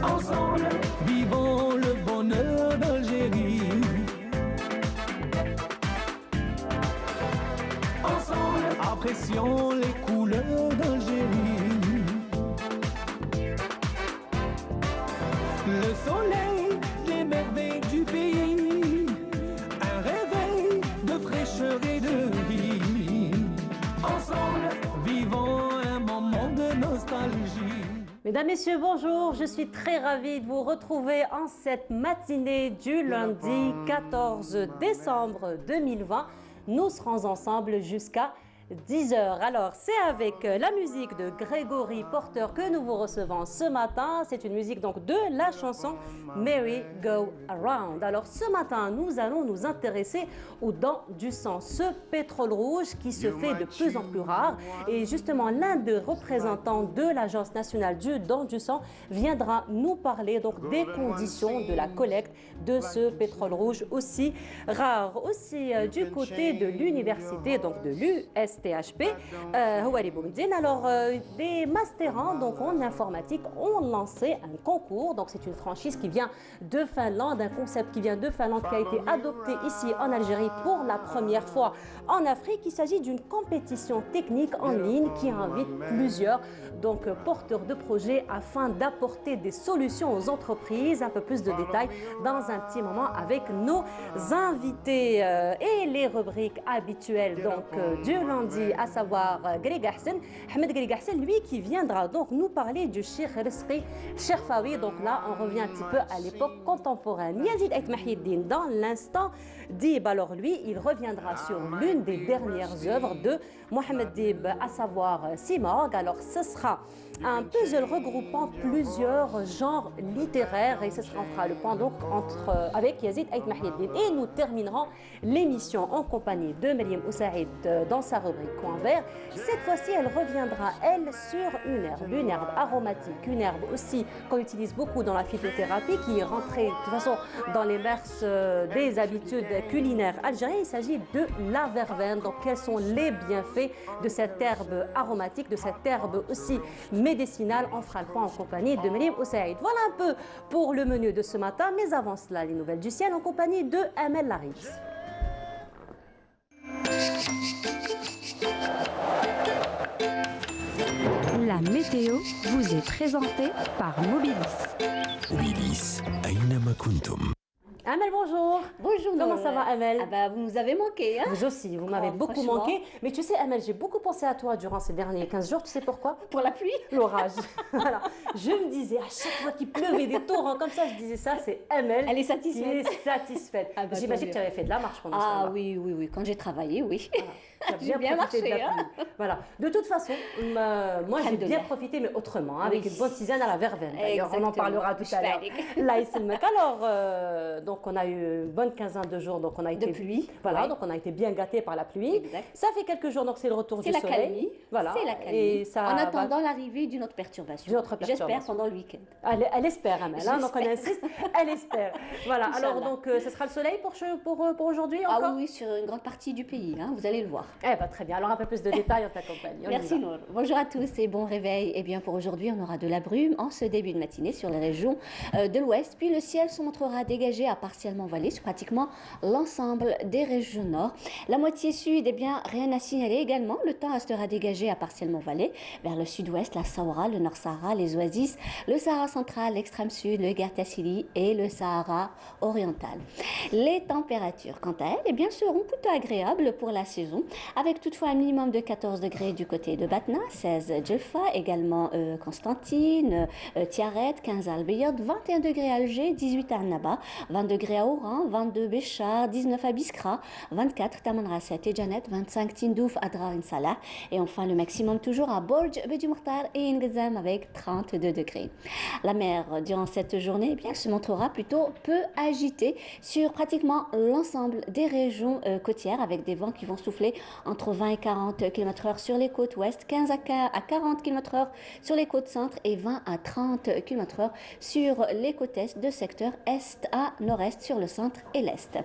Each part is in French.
Ensemble, vivons le bonheur d'Algérie. Ensemble, apprécions les couleurs d'Algérie. Le soleil, les merveilles du pays, un réveil de fraîcheur et de vie. Ensemble, vivons un moment de nostalgie. Mesdames, Messieurs, bonjour. Je suis très ravie de vous retrouver en cette matinée du lundi 14 décembre 2020. Nous serons ensemble jusqu'à 10h. Alors, c'est avec la musique de Grégory Porter que nous vous recevons ce matin. C'est une musique donc de la chanson Merry Go Around. Alors, ce matin, nous allons nous intéresser aux dents du sang, ce pétrole rouge qui se fait de plus en plus rare. Et justement, l'un des représentants de l'Agence nationale du don du sang viendra nous parler donc des conditions de la collecte de ce pétrole rouge aussi rare. Aussi, du côté de l'université, donc de l'USTHP, alors des mastérants donc en informatique ont lancé un concours. Donc c'est une franchise qui vient de Finlande, un concept qui vient de Finlande qui a été adopté ici en Algérie pour la première fois en Afrique. Il s'agit d'une compétition technique en ligne qui invite plusieurs donc porteurs de projets afin d'apporter des solutions aux entreprises. Un peu plus de détails dans un petit moment avec nos invités et les rubriques habituelles donc du lundi, à savoir Greg Hassan, Ahmed Greg Hassan, lui qui viendra donc nous parler du Cheikh Rizqi Cherfaoui. Donc là, on revient un petit peu à l'époque contemporaine. Yazid Ait Mahiddin dans l'instant Dib. Alors lui, il reviendra sur l'une des dernières œuvres de Mohamed Dib, à savoir Simorg. Alors ce sera un puzzle regroupant plusieurs genres littéraires et ce sera, on fera le point donc avec Yazid Ait Mahiddin. Et nous terminerons l'émission en compagnie de Mariam Oussaïd dans sa rubrique Coin vert. Cette fois-ci, elle reviendra, elle, sur une herbe aromatique, une herbe aussi qu'on utilise beaucoup dans la phytothérapie, qui est rentrée de toute façon dans les mœurs des habitudes culinaires algériennes. Il s'agit de la verveine. Donc, quels sont les bienfaits de cette herbe aromatique, de cette herbe aussi médicinale? On fera le point en compagnie de Mariam Oussaïd. Voilà un peu pour le menu de ce matin. Mais avant cela, les nouvelles du ciel en compagnie de Amel Laris. La météo vous est présentée par Mobilis. Mobilis, أينما كنتم. Amel, bonjour. Bonjour. Comment ça va, Amel? Ah bah, vous nous avez manqué. Hein, vous aussi, vous m'avez beaucoup manqué. Mais tu sais, Amel, j'ai beaucoup pensé à toi durant ces derniers 15 jours. Tu sais pourquoi? Pour la pluie. L'orage. Voilà. Je me disais, à chaque fois qu'il pleuvait des torrents comme ça, je disais ça, c'est Amel. Elle est satisfaite. Qui est satisfaite. Ah bah, j'imagine que tu avais fait de la marche pendant ce temps-là. Ah oui. Quand j'ai travaillé, oui. Voilà. J'ai bien marché. Hein. Voilà. De toute façon, moi j'ai bien profité, mais autrement, hein, avec une bonne tisane à la verveine. D'ailleurs, on en parlera tout à l'heure. Là, ici le mec. Alors, donc on a eu une bonne quinzaine de jours, donc on a été de pluie. Voilà, donc on a été bien gâtés par la pluie. Exact. Ça fait quelques jours, donc c'est le retour du soleil. Calmie. Voilà. C'est la calmie. Et ça en attendant l'arrivée d'une autre perturbation. J'espère pendant le week-end. Elle espère, Amel. Hein, donc on insiste. Elle espère. Voilà. Alors donc, ce sera le soleil pour aujourd'hui encore. Ah oui, sur une grande partie du pays. Hein, vous allez le voir. Eh ben, très bien. Alors un peu plus de détails, on t'accompagne. Merci Nour. Bonjour à tous et bon réveil. Eh bien pour aujourd'hui, on aura de la brume en ce début de matinée sur les régions de l'ouest. Puis le ciel se montrera dégagé à partiellement voilé sur pratiquement l'ensemble des régions nord. La moitié sud, eh bien rien à signaler également. Le temps restera dégagé à partiellement voilé vers le sud-ouest, la Sahara, le Nord-Sahara, les Oasis, le Sahara central, l'extrême sud, le Gartassili et le Sahara oriental. Les températures, quant à elles, eh bien seront plutôt agréables pour la saison, avec toutefois un minimum de 14 degrés du côté de Batna, 16 Djelfa, également Constantine, Tiaret, 15 à Al-Beyad, 21 degrés à Alger, 18 à Annaba, 20 degrés à Oran, 22 Béchar, 19 à Biskra, 24 Tamanrasset et Janet, 25 Tindouf, Adrar et Salah, et enfin le maximum toujours à Borj, Bedi Mokhtar et Ingezam avec 32 degrés. La mer, durant cette journée, eh bien, se montrera plutôt peu agitée sur pratiquement l'ensemble des régions côtières, avec des vents qui vont souffler entre 20 et 40 km/h sur les côtes ouest, 15 à 40 km/h sur les côtes centre et 20 à 30 km/h sur les côtes est de secteur est à nord-est. nord-est sur le centre et l'est.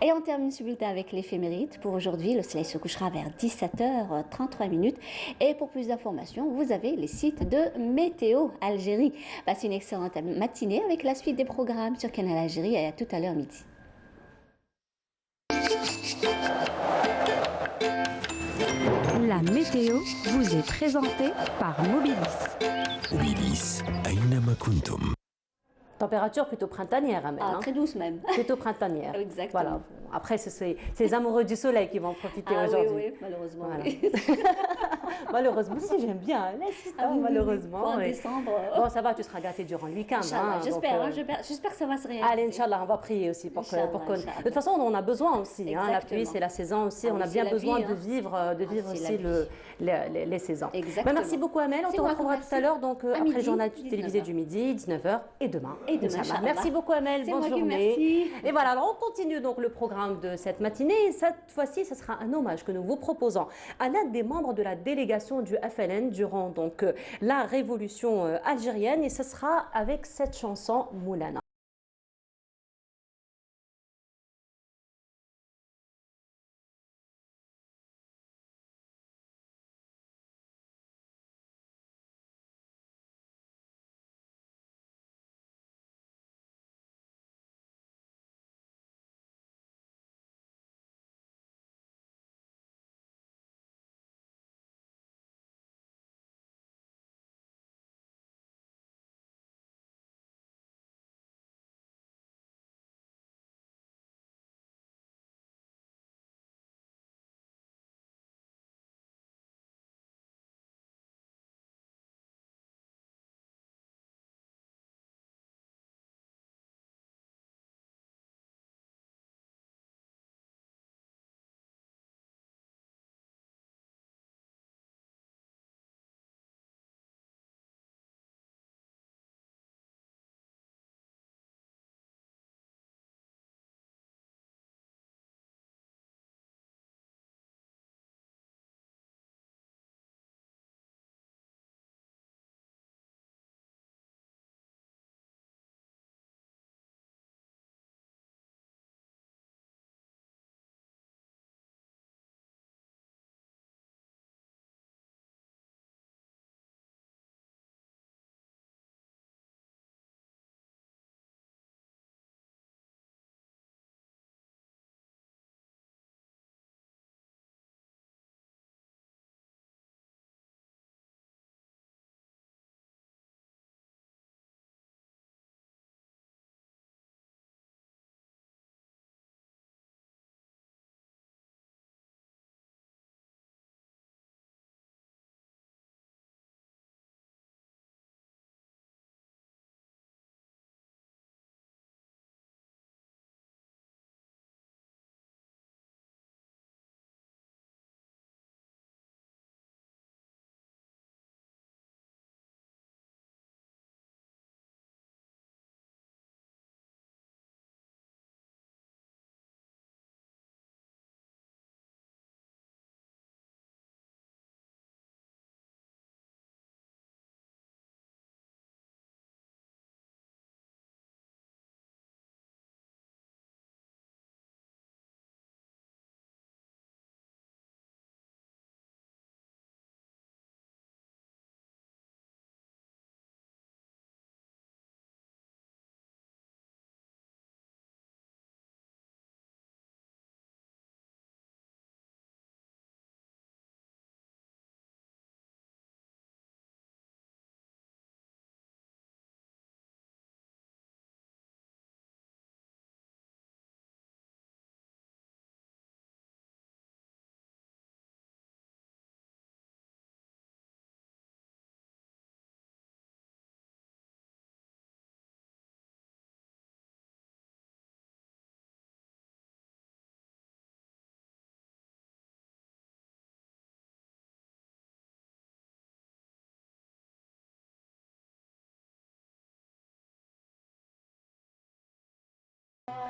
Et on termine ce bulletin avec l'éphéméride. Pour aujourd'hui, le soleil se couchera vers 17h33. Et pour plus d'informations, vous avez les sites de Météo Algérie. Passez une excellente matinée avec la suite des programmes sur Canal Algérie et à tout à l'heure midi. La météo vous est présentée par Mobilis. Mobilis, أينما كنتم. Température plutôt printanière, Amel. Très douce même. Plutôt printanière. Exactement. Voilà. Après, c'est les amoureux du soleil qui vont en profiter aujourd'hui. Oui, malheureusement. Voilà. Oui. Malheureusement, si j'aime bien l'assistant, malheureusement. En Oui. décembre. Bon, ça va, tu seras gâté durant le week-end. Hein, j'espère que ça va se réaliser. Allez, Inch'Allah, on va prier aussi pour que. De toute façon, on a besoin aussi. Hein, la pluie, c'est la saison aussi. On a bien besoin de vivre aussi les saisons. Exactement. Merci beaucoup, Amel. On te retrouvera tout à l'heure après le journal télévisé du midi, 19h et demain. Merci beaucoup, Amel. Bonne journée. Et voilà, alors on continue donc le programme de cette matinée. Cette fois-ci, ce sera un hommage que nous vous proposons à l'un des membres de la délégation du FLN durant donc la révolution algérienne. Et ce sera avec cette chanson Moulana.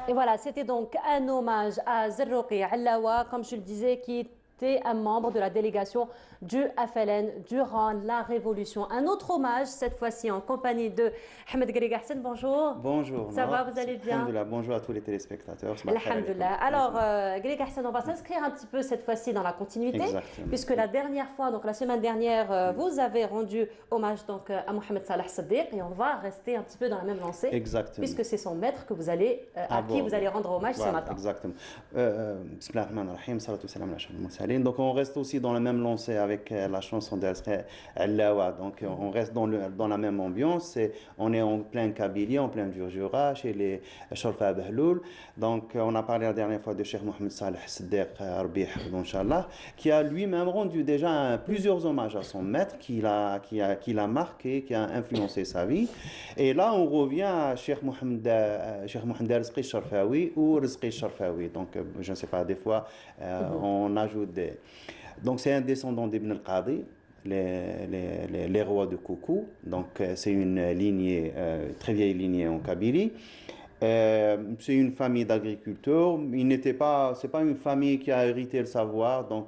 Et voilà, c'était donc un hommage à Zerroqi Allawa, comme je le disais, qui est était un membre de la délégation du FLN durant la Révolution. Un autre hommage, cette fois-ci en compagnie de Ahmed Ghariga Hassen. Bonjour. Bonjour. Ça va, vous allez bien? Bonjour à tous les téléspectateurs. Alhamdulillah. Alors, Ghariga Hassen, on va s'inscrire un petit peu cette fois-ci dans la continuité. Exactement. Puisque la dernière fois, donc la semaine dernière, vous avez rendu hommage donc, à Mohamed Salah Siddiq et on va rester un petit peu dans la même lancée. Exactement. Puisque c'est son maître que vous allez, à qui vous allez rendre hommage ce matin. Exactement. Donc on reste aussi dans la même lancée avec la chanson d'Asra Allawa. Donc on reste dans la même ambiance. On est en plein Kabylie, en plein Jura, chez les Sharfa Bahloul. Donc on a parlé la dernière fois de Cheikh Mohamed Salah Siddiq, qui a lui-même rendu déjà plusieurs hommages à son maître, qui l'a marqué, qui a influencé sa vie. Et là, on revient à Cheikh Mohamed Rizqi Sharfawi ou Rizqi Sharfawi. Donc, je ne sais pas, des fois, on ajoute des... Donc, c'est un descendant d'Ibn al-Qadi, les rois de Koukou. Donc, c'est une lignée, très vieille lignée en Kabylie. C'est une famille d'agriculteurs. C'est pas une famille qui a hérité le savoir. Donc,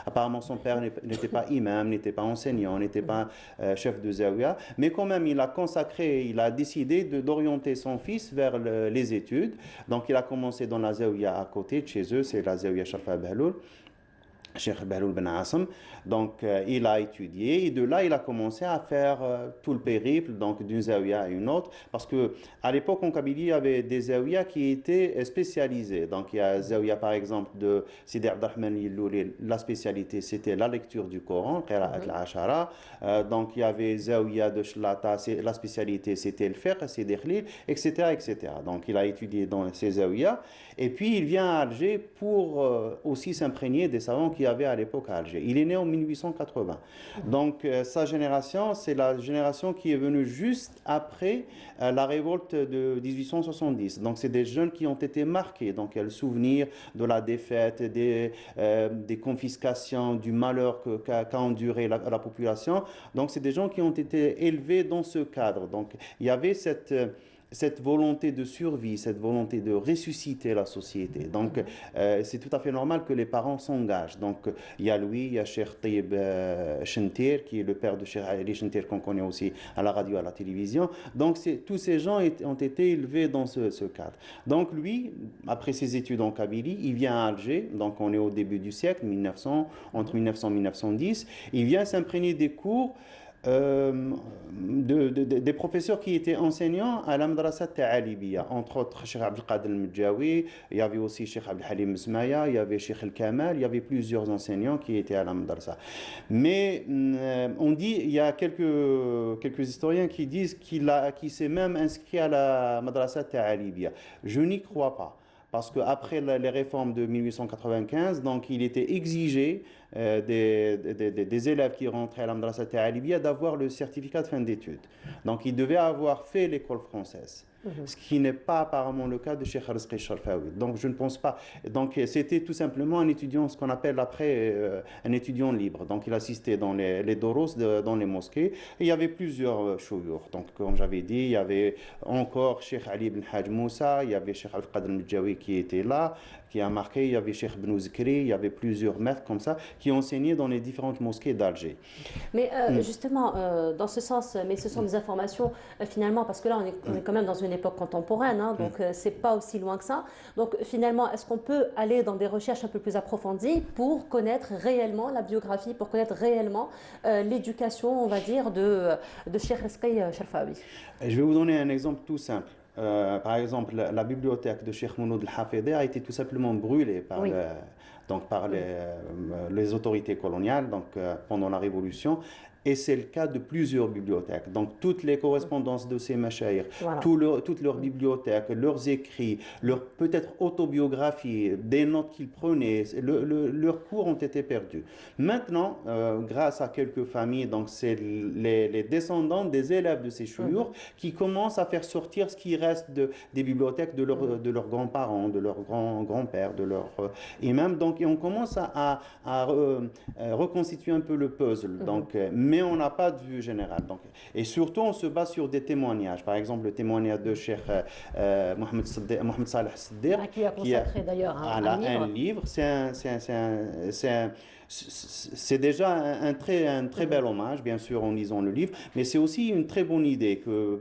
apparemment, son père n'était pas imam, n'était pas enseignant, n'était pas chef de zawiya. Mais quand même, il a décidé d'orienter son fils vers les études. Donc, il a commencé dans la zawiya à côté de chez eux, c'est la zawiya Sharfa Bahloul. Cheikh Bahloul Ben Asim. Donc, il a étudié et de là, il a commencé à faire tout le périple, donc d'une zawiya à une autre. Parce qu'à l'époque, en Kabylie, il y avait des zawiyas qui étaient spécialisés. Donc, il y a zawiya, par exemple, de Sidi Abdelrahman Yillouli. La spécialité, c'était la lecture du Coran, Qira'at al-Ashara. Donc, il y avait zawiya de Shlata, la spécialité, c'était le fiqh, Sidi Khlil, etc., etc. Donc, il a étudié dans ces zawiyas. Et puis, il vient à Alger pour aussi s'imprégner des savants qu'il y avait à l'époque à Alger. Il est né en 1880. Donc, sa génération, c'est la génération qui est venue juste après la révolte de 1870. Donc, c'est des jeunes qui ont été marqués. Donc, il y a le souvenir de la défaite, des confiscations, du malheur qu'a enduré la population. Donc, c'est des gens qui ont été élevés dans ce cadre. Donc, il y avait cette volonté de survie, cette volonté de ressusciter la société. Donc, c'est tout à fait normal que les parents s'engagent. Donc, il y a lui, il y a Cheikh Tayyib Chentir, qui est le père de Cheikh Ali Chentir, qu'on connaît aussi à la radio, à la télévision. Donc, tous ces gens ont été élevés dans ce cadre. Donc, lui, après ses études en Kabylie, il vient à Alger. Donc, on est au début du siècle, 1900, entre 1900 et 1910. Il vient s'imprégner des cours des professeurs qui étaient enseignants à la Madrasa Ta'alibiya, entre autres Cheikh Abdelkader al-Medjawi, il y avait aussi Cheikh Abdelhalim Ismaïa, il y avait Cheikh al-Kamal, il y avait plusieurs enseignants qui étaient à la Madrasa. Mais on dit, il y a quelques historiens qui disent qu'il s'est même inscrit à la Madrasa Ta'alibiya. Je n'y crois pas. Parce qu'après les réformes de 1895, donc il était exigé des élèves qui rentraient à la Madrasa Ta'alibiya d'avoir le certificat de fin d'études. Donc il devait avoir fait l'école française. Ce qui n'est pas apparemment le cas de Cheikh Rizqi Sharfawi. Donc je ne pense pas. Donc c'était tout simplement un étudiant, ce qu'on appelle après un étudiant libre. Donc il assistait dans les doros, dans les mosquées. Et il y avait plusieurs chouyours. Donc comme j'avais dit, il y avait encore Cheikh Ali ibn Haj Moussa, il y avait Cheikh Abdelkader al-Medjawi qui était là, qui a marqué, il y avait Cheikh Bnou Zikri, il y avait plusieurs maîtres comme ça qui enseignaient dans les différentes mosquées d'Alger. Mais justement, dans ce sens, mais ce sont des informations finalement, parce que là on est quand même dans une époque contemporaine, hein, donc c'est pas aussi loin que ça. Donc finalement, est-ce qu'on peut aller dans des recherches un peu plus approfondies pour connaître réellement la biographie, pour connaître réellement l'éducation, on va dire, de Cheikh Rizqi Sharfawi? Je vais vous donner un exemple tout simple. Par exemple, la bibliothèque de Cheikh Mouloud al-Hafidi a été tout simplement brûlée par, par les autorités coloniales pendant la Révolution. Et c'est le cas de plusieurs bibliothèques. Donc, toutes les correspondances de ces mashayikh, toutes leurs bibliothèques, leurs écrits, leurs peut-être autobiographies, des notes qu'ils prenaient, leurs cours ont été perdus. Maintenant, grâce à quelques familles, donc c'est les descendants des élèves de ces chouyours qui commencent à faire sortir ce qui reste des bibliothèques de leurs grands-parents, de leurs grands-pères, de leurs imams. Donc, et on commence à reconstituer un peu le puzzle. Donc, mais on n'a pas de vue générale. Donc, et surtout, on se base sur des témoignages. Par exemple, le témoignage de Cheikh Mohamed Saleh Siddiq, Qui a consacré d'ailleurs un livre. C'est déjà un très bel hommage, bien sûr, en lisant le livre, mais c'est aussi une très bonne idée que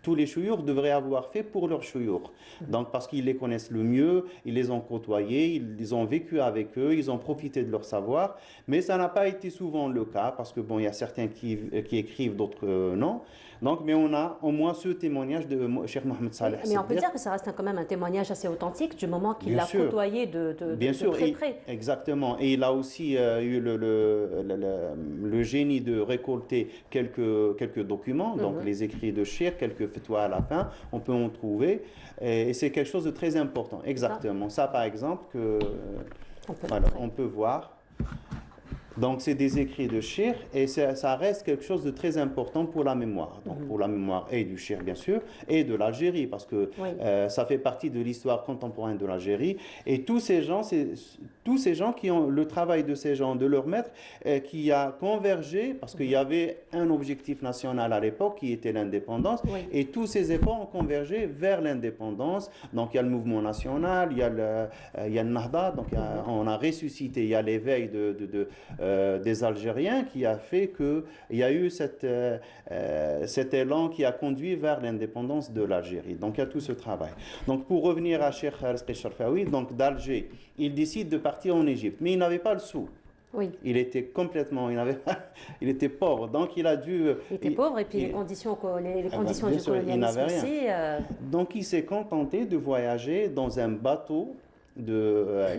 tous les chouyours devraient avoir fait pour leurs chouyours. Donc, parce qu'ils les connaissent le mieux, ils les ont côtoyés, ils ont vécu avec eux, ils ont profité de leur savoir. Mais ça n'a pas été souvent le cas, parce que bon, il y a certains qui écrivent, d'autres non. Donc, mais on a au moins ce témoignage de Cheikh Mohamed Saleh. Mais on peut dire que ça reste quand même un témoignage assez authentique du moment qu'il l'a côtoyé de très près. Exactement. Et il a aussi eu le génie de récolter quelques documents, donc les écrits de Cheikh, quelques fatwas à la fin, on peut en trouver. Et c'est quelque chose de très important. Exactement. Ça par exemple, on peut voir. Donc, c'est des écrits de Cheikh et ça reste quelque chose de très important pour la mémoire. Donc, pour la mémoire et du Cheikh, bien sûr, et de l'Algérie, parce que ça fait partie de l'histoire contemporaine de l'Algérie. Et tous ces gens qui ont le travail de ces gens, de leur maître, qui a convergé, parce qu'il y avait un objectif national à l'époque qui était l'indépendance, et tous ces efforts ont convergé vers l'indépendance. Donc, il y a le mouvement national, il y a le Nahda, donc on a ressuscité, il y a l'éveil des Algériens qui a fait qu'il y a eu cet élan qui a conduit vers l'indépendance de l'Algérie. Donc il y a tout ce travail. Donc pour revenir à Cheikh Rizki Sharfaoui, donc d'Alger, il décide de partir en Égypte, mais il n'avait pas le sou. Oui. Il était complètement, il était pauvre, donc il a dû... Il était pauvre et puis les conditions du colonialisme aussi... Donc il s'est contenté de voyager dans un bateau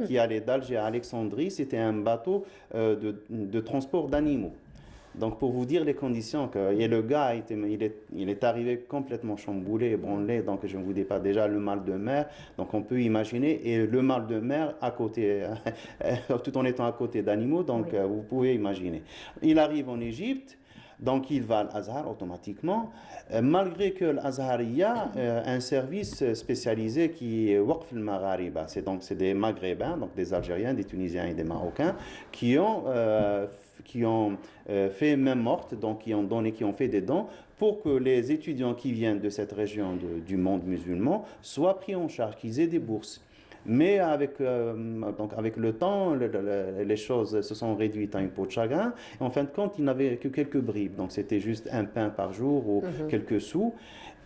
qui allait d'Alger à Alexandrie. C'était un bateau de transport d'animaux. Donc pour vous dire les conditions, et le gars, il est arrivé complètement chamboulé, ébranlé, donc je ne vous dis pas déjà le mal de mer, donc on peut imaginer, et le mal de mer à côté, tout en étant à côté d'animaux, donc vous pouvez imaginer. Il arrive en Égypte, donc il va à l'Azhar automatiquement, malgré que l'Azhar y a un service spécialisé qui est Waqf al-Maghariba. C'est des Maghrébins, donc des Algériens, des Tunisiens et des Marocains, qui ont fait main morte, donc qui ont fait des dons pour que les étudiants qui viennent de cette région du monde musulman soient pris en charge, qu'ils aient des bourses. Mais avec le temps, les choses se sont réduites à une peau de chagrin. Et en fin de compte, il n'avait que quelques bribes. Donc c'était juste un pain par jour ou quelques sous.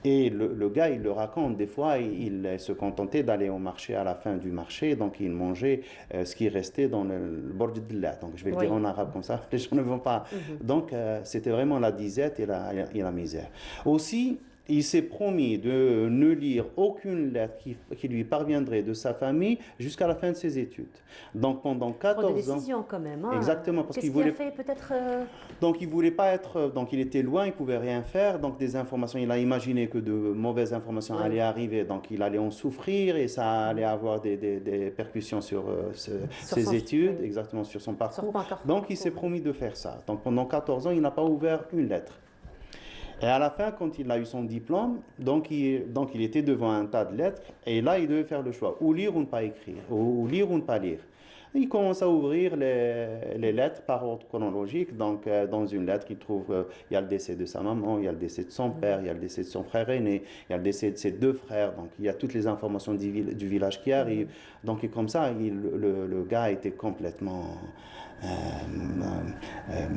Et le gars, il le raconte, des fois, il se contentait d'aller au marché à la fin du marché, donc il mangeait ce qui restait dans le bord de là. Donc je vais le dire en arabe comme ça, les gens ne vont pas. Donc c'était vraiment la disette et la misère. Aussi, il s'est promis de ne lire aucune lettre qui lui parviendrait de sa famille jusqu'à la fin de ses études. Donc pendant 14 ans... Des décisions quand même. Hein. Exactement. Parce qu'il voulait... fait peut-être... Donc il voulait pas être... Donc il était loin, il pouvait rien faire. Donc des informations, il a imaginé que de mauvaises informations allaient arriver. Donc il allait en souffrir et ça allait avoir des percussions sur ses études, exactement, sur son parcours. Donc il s'est promis de faire ça. Donc pendant 14 ans, il n'a pas ouvert une lettre. Et à la fin, quand il a eu son diplôme, donc il était devant un tas de lettres, et là, il devait faire le choix, ou lire ou ne pas écrire, ou lire ou ne pas lire. Il commence à ouvrir les lettres par ordre chronologique. Donc, dans une lettre, il trouve il y a le décès de sa maman, il y a le décès de son père, il y a le décès de son frère aîné, il y a le décès de ses deux frères. Donc, il y a toutes les informations du village qui arrivent. Donc, et comme ça, le gars était complètement...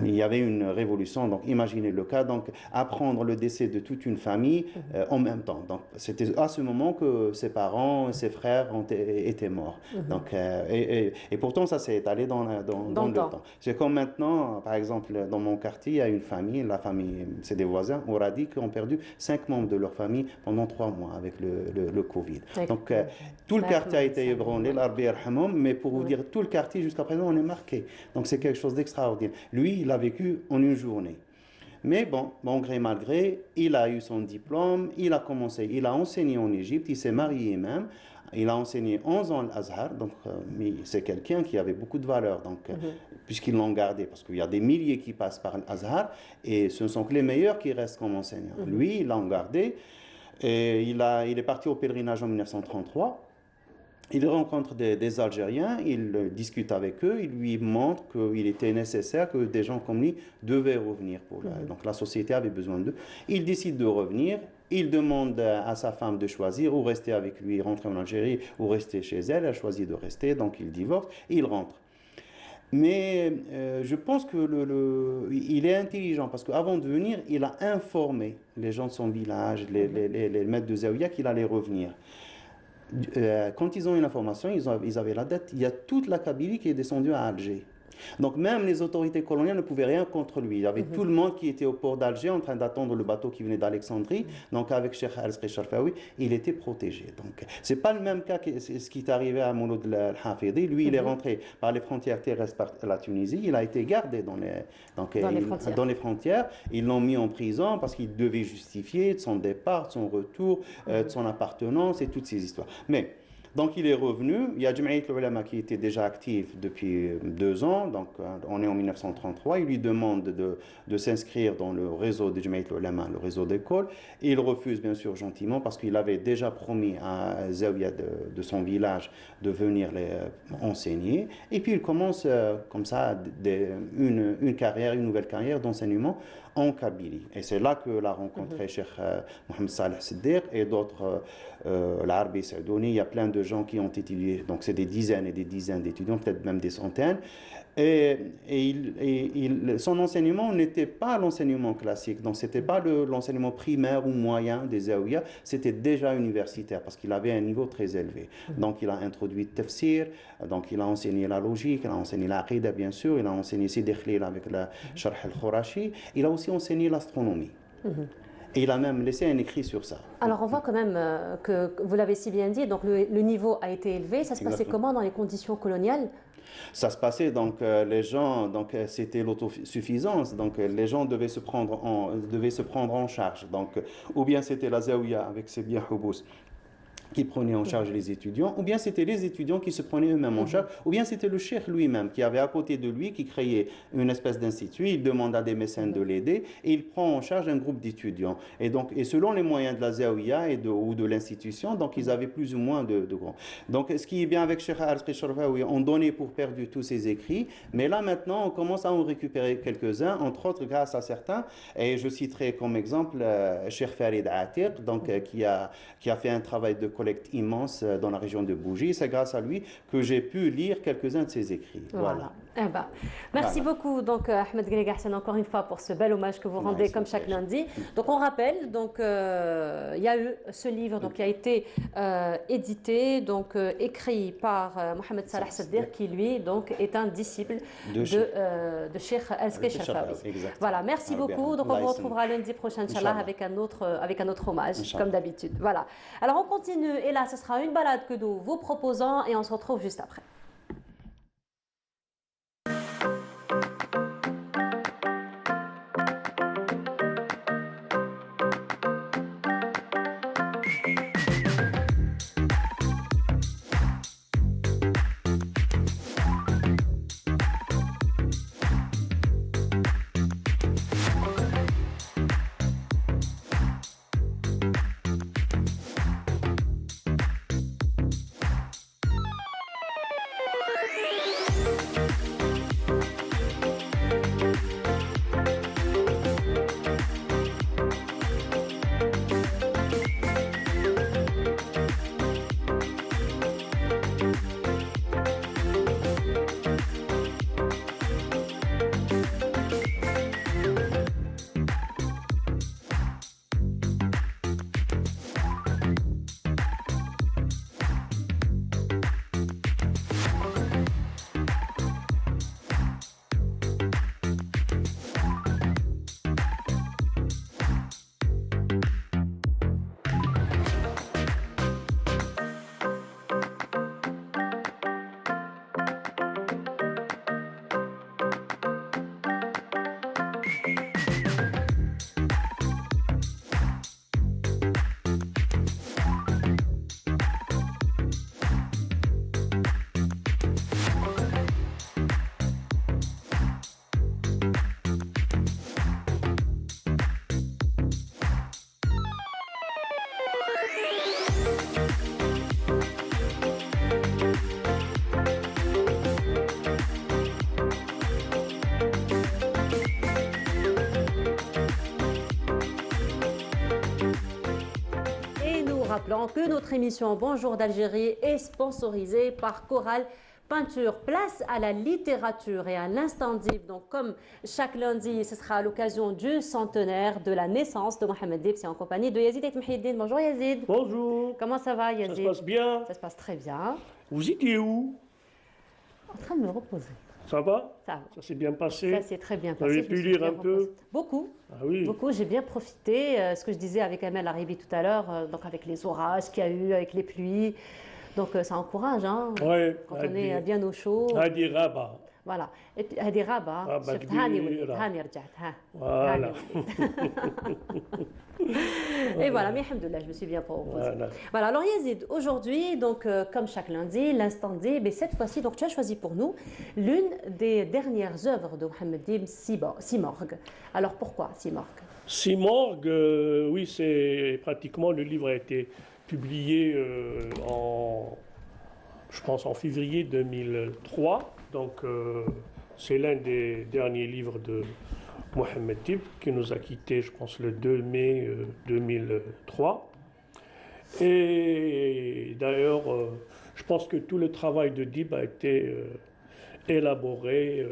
il y avait une révolution, donc imaginez le cas, donc apprendre le décès de toute une famille en même temps. Donc c'était à ce moment que ses parents, ses frères étaient morts. Donc, et pourtant ça s'est étalé dans le temps. C'est comme maintenant, par exemple, dans mon quartier, il y a une famille, la famille, c'est des voisins, on a dit qu'ils ont perdu 5 membres de leur famille pendant 3 mois avec le Covid. Donc tout le quartier a été ébranlé, mais pour vous dire, tout le quartier jusqu'à présent, on est marqué. Donc c'est quelque chose d'extraordinaire. Lui, il a vécu en une journée. Mais bon gré mal gré, il a eu son diplôme, il a enseigné en Égypte, il s'est marié même, il a enseigné 11 ans à l'Azhar, donc c'est quelqu'un qui avait beaucoup de valeur, donc, puisqu'ils l'ont gardé, parce qu'il y a des milliers qui passent par l'Azhar, et ce ne sont que les meilleurs qui restent comme enseignants. Lui, il l'a gardé, et il est parti au pèlerinage en 1933, Il rencontre des Algériens, il discute avec eux, il lui montre qu'il était nécessaire que des gens comme lui devaient revenir. Donc la société avait besoin d'eux. Il décide de revenir. Il demande à sa femme de choisir ou rester avec lui, rentrer en Algérie ou rester chez elle. Elle choisit de rester, donc il divorce et il rentre. Mais je pense il est intelligent parce qu'avant de venir, il a informé les gens de son village, les maîtres de Zaouia qu'il allait revenir. Quand ils ont eu l'information, ils avaient la dette. Il y a toute la Kabylie qui est descendue à Alger. Donc même les autorités coloniales ne pouvaient rien contre lui. Il y avait tout le monde qui était au port d'Alger en train d'attendre le bateau qui venait d'Alexandrie. Donc avec Cheikh Al-Sri Sharfawi, il était protégé. Donc c'est pas le même cas que ce qui est arrivé à Mouloud al-Hafidi. Lui, il est rentré par les frontières terrestres par la Tunisie. Il a été gardé dans les frontières. Ils l'ont mis en prison parce qu'il devait justifier de son départ, de son retour, de son appartenance et toutes ces histoires. Mais donc il est revenu. Il y a Jamaïat al-Ulama qui était déjà actif depuis 2 ans, donc on est en 1933. Il lui demande de s'inscrire dans le réseau de Jamaïat al-Ulama, le réseau d'écoles. Il refuse bien sûr gentiment parce qu'il avait déjà promis à Zaouia de son village de venir les enseigner. Et puis il commence comme ça une nouvelle carrière d'enseignement en Kabylie. Et c'est là que l'a rencontré Cheikh Mohamed Saleh Siddiq et d'autres, l'Arbi Saoudouni. Il y a plein de gens qui ont étudié, donc c'est des dizaines et des dizaines d'étudiants, peut-être même des centaines. Et son enseignement n'était pas l'enseignement classique, donc ce n'était pas l'enseignement primaire ou moyen des Zaouia, c'était déjà universitaire parce qu'il avait un niveau très élevé. Donc il a introduit le tafsir, donc il a enseigné la logique, il a enseigné l'aqida bien sûr, il a enseigné Sidi Khlil avec la Sharh al-Khurashi, il a aussi enseigné l'astronomie. Et il a même laissé un écrit sur ça. Alors on voit quand même que, vous l'avez si bien dit, donc le niveau a été élevé. Ça se passait comment dans les conditions coloniales? Ça se passait, donc les gens, donc c'était l'autosuffisance, donc les gens devaient se prendre en charge. Donc, ou bien c'était la Zaouia avec ses biens Houbous qui prenait en charge les étudiants, ou bien c'était les étudiants qui se prenaient eux-mêmes en charge, ou bien c'était le cheikh lui-même qui avait à côté de lui, qui créait une espèce d'institut, il demande à des mécènes de l'aider, et il prend en charge un groupe d'étudiants. Et donc, et selon les moyens de la Zaouia ou de l'institution, donc ils avaient plus ou moins de grands. Donc, ce qui est bien avec Cheikh Al-Sri Sharfawi, on donnait pour perdu tous ses écrits, mais là maintenant, on commence à en récupérer quelques-uns, entre autres grâce à certains, et je citerai comme exemple Cheikh Farid Atiq, donc qui a fait un travail de collecte immense dans la région de Bougie. C'est grâce à lui que j'ai pu lire quelques-uns de ses écrits. Voilà. Eh ben, merci beaucoup, donc, Ahmed Ghali Hassan, encore une fois, pour ce bel hommage que vous rendez comme chaque lundi. Donc, on rappelle, donc, il y a eu ce livre donc, qui a été édité, donc, écrit par Mohamed Salah Siddiq, qui, lui, donc, est un disciple de Cheikh Al-Sri Sharfawi. Voilà, merci beaucoup. Donc, on vous retrouvera lundi prochain, Inch'Allah, avec un autre hommage, comme d'habitude. Voilà. Alors, on continue, et là, ce sera une balade que nous vous proposons, et on se retrouve juste après. rappelant que notre émission Bonjour d'Algérie est sponsorisée par Coral Peinture. Place à la littérature et à l'instant Dib. Donc, comme chaque lundi, ce sera à l'occasion du centenaire de la naissance de Mohamed Dib. C'est en compagnie de Yazid Etmhiddin. Bonjour Yazid. Bonjour. Comment ça va Yazid? Ça se passe bien. Ça se passe très bien. Vous étiez où? En train de me reposer. Ça va? Ça va. Ça s'est bien passé? Ça s'est très bien Vous passé. avez Je pu me suis lire bien un peu? reposée. Beaucoup. Ah oui. Beaucoup, j'ai bien profité. Ce que je disais avec Amel Aribi tout à l'heure, donc avec les orages qu'il y a eu, avec les pluies. Donc ça encourage, hein, Ouais. quand on est bien au chaud. Hadi Rabat. Voilà. Et puis, هذه رابعة. رابعة شفت هاني كبيرة. وليت هاني رجعت ها. Voilà. Et voilà, mais alhamdoulilah, je me suis bien reposée. Voilà. Voilà, alors Yazid, aujourd'hui, donc comme chaque lundi, l'instant Dib, et cette fois-ci, donc tu as choisi pour nous l'une des dernières œuvres de Mohamed Dib, Simorgue. Alors pourquoi Simorgue? Simorgue, oui, c'est pratiquement, le livre a été publié je pense en février 2003. Donc c'est l'un des derniers livres de Mohamed Dib qui nous a quittés, je pense, le 2 mai 2003. Et d'ailleurs, je pense que tout le travail de Dib a été élaboré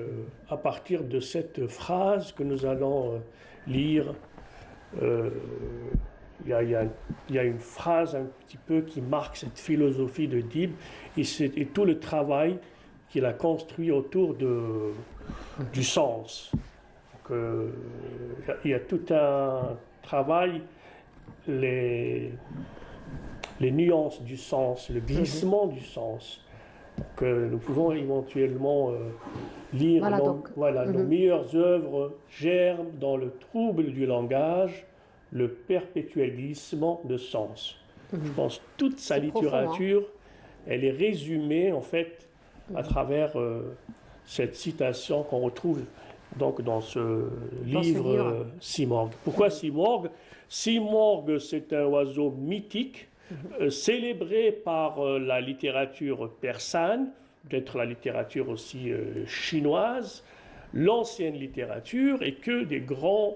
à partir de cette phrase que nous allons lire. Il y a une phrase un petit peu qui marque cette philosophie de Dib et tout le travail qu'il a construit autour du sens. Donc, il y a tout un travail, les nuances du sens, le glissement du sens. Donc, nous pouvons éventuellement lire nos meilleures œuvres germent dans le trouble du langage, le perpétuel glissement de sens. Je pense que toute sa littérature, elle est résumée en fait à travers cette citation qu'on retrouve donc dans ce livre Simorgue. Pourquoi Simorgue? Simorgue, c'est un oiseau mythique, célébré par la littérature persane, peut-être la littérature aussi chinoise, l'ancienne littérature, et que des grands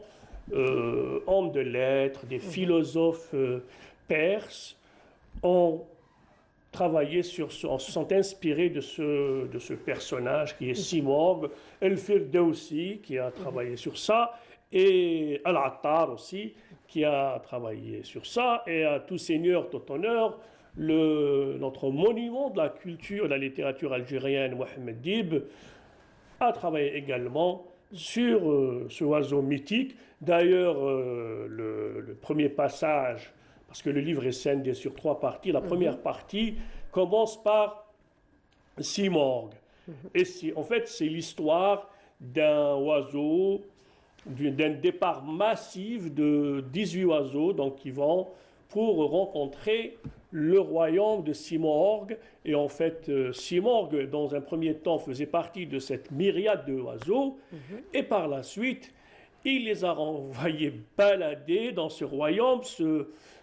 hommes de lettres, des philosophes perses ont travaillé se sont inspirés de ce personnage qui est Simorgue, El-Firdausi qui a travaillé sur ça, et Al-Attar aussi qui a travaillé sur ça, et à tout seigneur, tout honneur, notre monument de la culture, de la littérature algérienne, Mohamed Dib, a travaillé également sur ce oiseau mythique. D'ailleurs, le premier passage, parce que le livre est scindé sur 3 parties, la première partie commence par Simorgue. Et en fait, c'est l'histoire d'un oiseau, d'un départ massif de 18 oiseaux donc, qui vont pour rencontrer le royaume de Simorgue. Et en fait, Simorgue, dans un premier temps, faisait partie de cette myriade d'oiseaux. Et par la suite, il les a renvoyés balader dans ce royaume,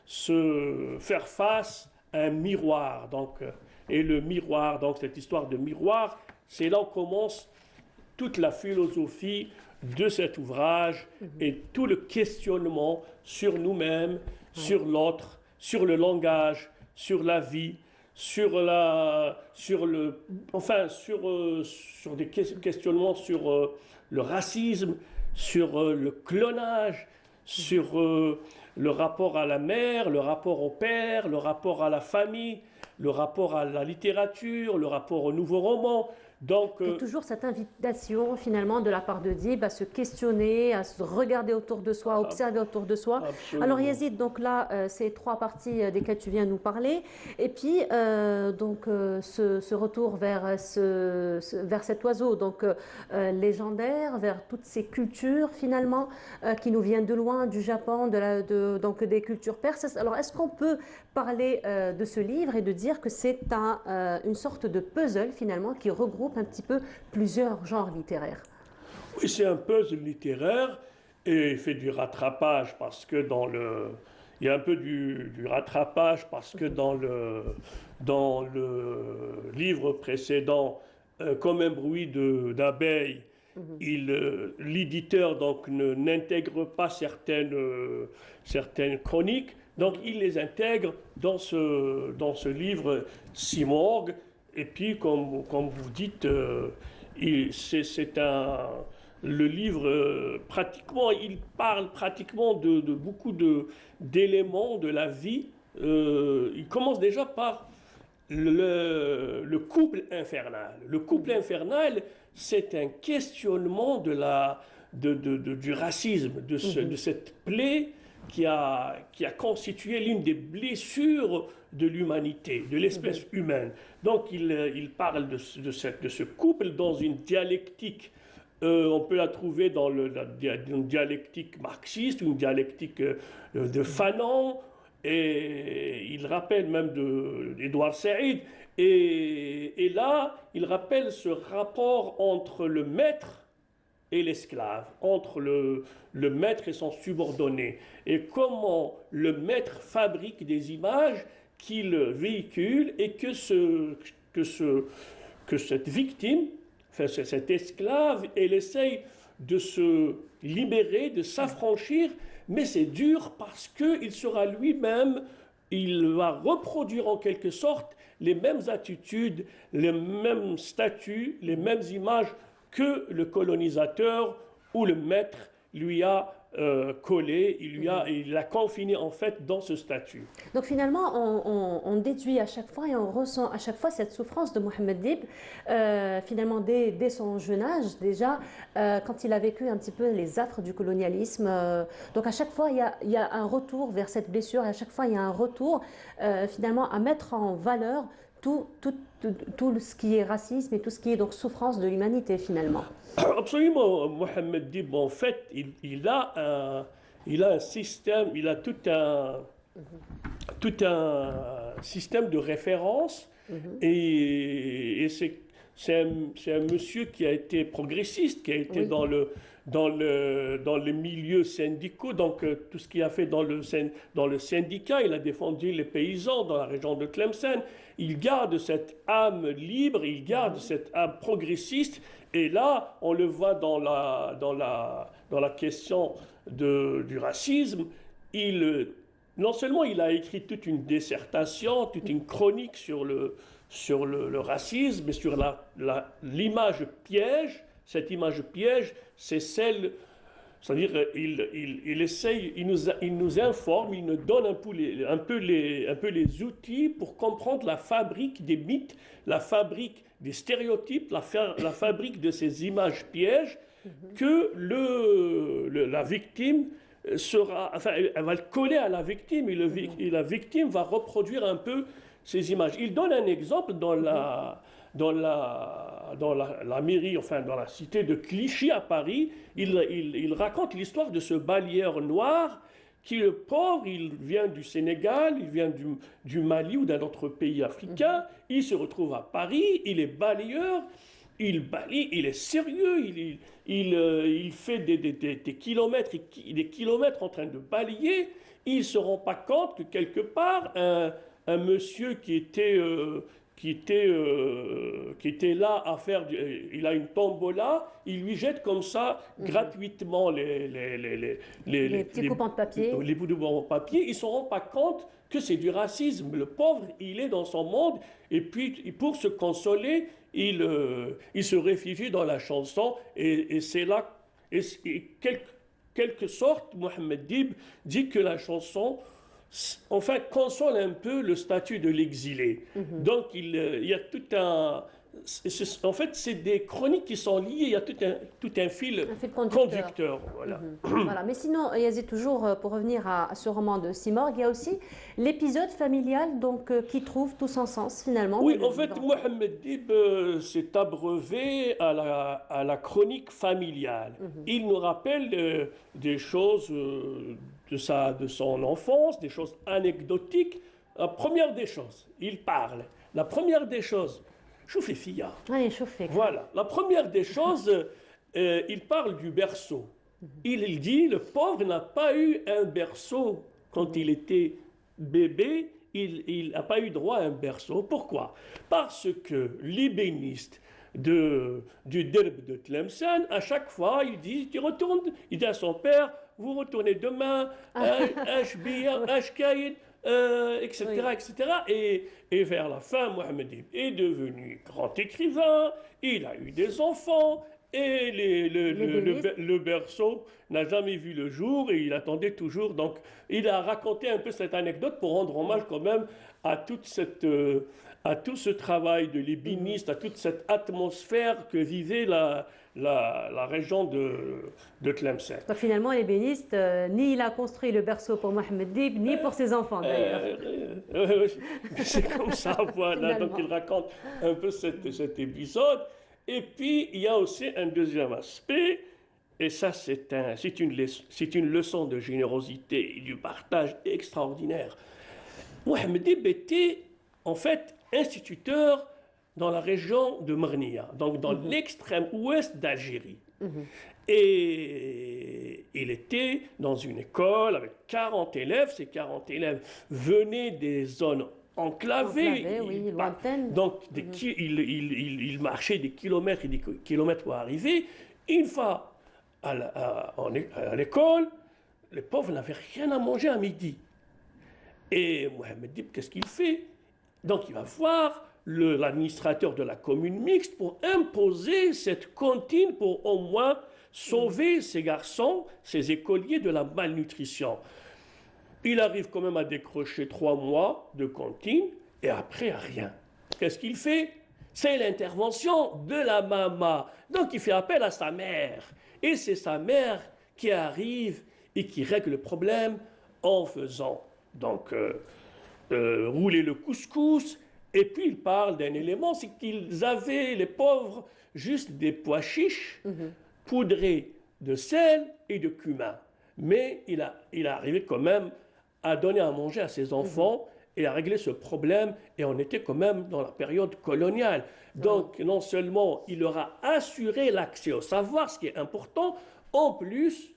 se faire face à un miroir. Donc, et le miroir, donc cette histoire de miroir, c'est là où commence toute la philosophie de cet ouvrage et tout le questionnement sur nous-mêmes, sur l'autre, sur le langage, sur la vie, sur des questionnements sur le racisme, sur le clonage, sur le rapport à la mère, le rapport au père, le rapport à la famille, le rapport à la littérature, le rapport au nouveau roman. Donc, toujours cette invitation finalement de la part de Dib à se questionner, à se regarder autour de soi, à observer autour de soi. Absolument. Alors Yazid, donc là, c'est 3 parties desquelles tu viens nous parler. Et puis, ce retour vers cet oiseau donc légendaire, vers toutes ces cultures finalement qui nous viennent de loin, du Japon, donc des cultures perses. Alors, est-ce qu'on peut parler de ce livre et de dire que c'est une sorte de puzzle finalement qui regroupe un petit peu plusieurs genres littéraires? Oui, c'est un puzzle littéraire et il fait du rattrapage parce que il y a un peu du rattrapage parce que dans le livre précédent, Comme un bruit d'abeilles, L'éditeur donc n'intègre pas certaines chroniques, donc il les intègre dans ce livre Simorgue. Et puis, comme vous dites, le livre, pratiquement, il parle pratiquement de beaucoup d'éléments de la vie. Il commence déjà par le couple infernal. Le couple infernal, c'est un questionnement du racisme, de cette plaie qui a constitué l'une des blessures de l'humanité, de l'espèce humaine. Donc il parle de ce couple dans une dialectique. On peut la trouver dans une dialectique marxiste, une dialectique de Fanon, et il rappelle même d'Edouard Saïd. Et là, il rappelle ce rapport entre le maître et l'esclave, entre le maître et son subordonné, et comment le maître fabrique des images qu'il véhicule et que cette victime, enfin cet esclave, elle essaye de se libérer, de s'affranchir, mais c'est dur parce qu'il sera lui-même, il va reproduire en quelque sorte les mêmes attitudes, les mêmes statuts, les mêmes images que le colonisateur ou le maître lui a collé, il l'a confiné en fait dans ce statut. Donc finalement, on déduit à chaque fois et on ressent à chaque fois cette souffrance de Mohamed Dib, finalement dès son jeune âge déjà, quand il a vécu un petit peu les affres du colonialisme. Donc à chaque fois, il y a un retour vers cette blessure et à chaque fois, il y a un retour finalement à mettre en valeur tout ce qui est racisme et tout ce qui est donc souffrance de l'humanité finalement. Absolument, Mohamed Dib, en fait, il a un système, il a tout un système de référence et c'est un monsieur qui a été progressiste, qui a été dans les milieux syndicaux, donc tout ce qu'il a fait dans le syndicat, il a défendu les paysans dans la région de Tlemcen. Il garde cette âme libre, il garde cette âme progressiste, et là, on le voit dans la question du racisme. Non seulement il a écrit toute une dissertation, toute une chronique sur le racisme, mais sur l'image piège. Cette image piège, c'est celle, c'est-à-dire il essaye, il nous informe, il nous donne un peu les outils pour comprendre la fabrique des mythes, la fabrique des stéréotypes, la fabrique de ces images pièges que la victime elle va le coller à la victime et la victime va reproduire un peu ces images. Il donne un exemple dans la mairie, enfin dans la cité de Clichy à Paris. Il raconte l'histoire de ce balayeur noir qui, le pauvre, il vient du Sénégal, il vient du Mali ou d'un autre pays africain. Il se retrouve à Paris, il est balayeur, il balaye, il est sérieux, il fait des kilomètres en train de balayer. Il ne se rend pas compte que quelque part, un monsieur qui était là à faire, il a une tombola, il lui jette comme ça gratuitement les petits coupons de papier. Les bouts de papier. Ils ne se rendent pas compte que c'est du racisme. Le pauvre, il est dans son monde, et puis pour se consoler, il se réfugie dans la chanson, et c'est là, quelque sorte, Mohamed Dib dit que la chanson, enfin, console un peu le statut de l'exilé. Donc, il y a tout un... En fait, c'est des chroniques qui sont liées, il y a tout un fil conducteur. Voilà. Voilà. Mais sinon, Yazid, toujours pour revenir à ce roman de Simorgue, il y a aussi l'épisode familial donc, qui trouve tout son sens finalement. Oui, en fait, Mohamed Dib s'est abreuvé à la chronique familiale. Il nous rappelle des choses de son enfance, des choses anecdotiques. La première des choses, il parle. La première des choses, chauffe les filles. Allez, chauffez. Voilà. La première des choses, il parle du berceau. Il dit, le pauvre n'a pas eu un berceau quand il était bébé. Il n'a pas eu droit à un berceau. Pourquoi? Parce que l'ébéniste du derb de Tlemcen, à chaque fois, il dit, il dit à son père, vous retournez demain, etc., Oui. etc. Et vers la fin, Mohamed Dib est devenu grand écrivain, il a eu des enfants, et le berceau n'a jamais vu le jour, et il attendait toujours. Donc, il a raconté un peu cette anecdote pour rendre hommage quand même à toute cette... à tout ce travail de l'ébéniste, à toute cette atmosphère que vivait la région de Tlemcen. Donc finalement, l'ébéniste, ni il a construit le berceau pour Mohamed Dib, ni pour ses enfants d'ailleurs. C'est comme ça, voilà. Finalement. Donc il raconte un peu cet épisode. Et puis, il y a aussi un deuxième aspect, et ça, c'est une leçon de générosité et du partage extraordinaire. Mohamed Dib était, en fait, instituteur dans la région de Marnia, donc dans l'extrême ouest d'Algérie. Et il était dans une école avec 40 élèves. Ces 40 élèves venaient des zones enclavées. Oui, lointaines. Donc, il marchait des kilomètres et des kilomètres pour arriver. Une fois à l'école, les pauvres n'avaient rien à manger à midi. Et Mohamed Dib, qu'est-ce qu'il fait? Donc, il va voir l'administrateur de la commune mixte pour imposer cette cantine pour au moins sauver ces garçons, ces écoliers de la malnutrition. Il arrive quand même à décrocher 3 mois de cantine et après rien. Qu'est-ce qu'il fait? C'est l'intervention de la maman. Donc il fait appel à sa mère. Et c'est sa mère qui arrive et qui règle le problème en faisant donc rouler le couscous. Et puis il parle d'un élément, c'est qu'ils avaient, les pauvres, juste des pois chiches poudrés de sel et de cumin. Mais il a arrivé quand même à donner à manger à ses enfants et à régler ce problème. Et on était quand même dans la période coloniale. Donc non seulement il leur a assuré l'accès au savoir, ce qui est important, en plus,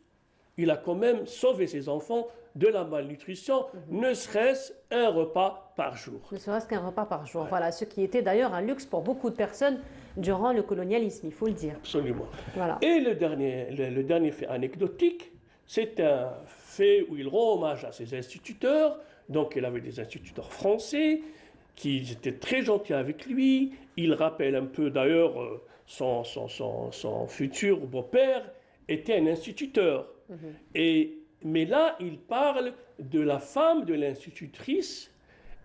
il a quand même sauvé ses enfants de la malnutrition, ne serait-ce un repas par jour. Ne serait-ce qu'un repas par jour. Voilà, ce qui était d'ailleurs un luxe pour beaucoup de personnes durant le colonialisme, il faut le dire. Absolument. Voilà. Et le dernier fait anecdotique, c'est un fait où il rend hommage à ses instituteurs. Donc il avait des instituteurs français qui étaient très gentils avec lui. Il rappelle un peu d'ailleurs son futur beau-père était un instituteur. Mais là, il parle de la femme de l'institutrice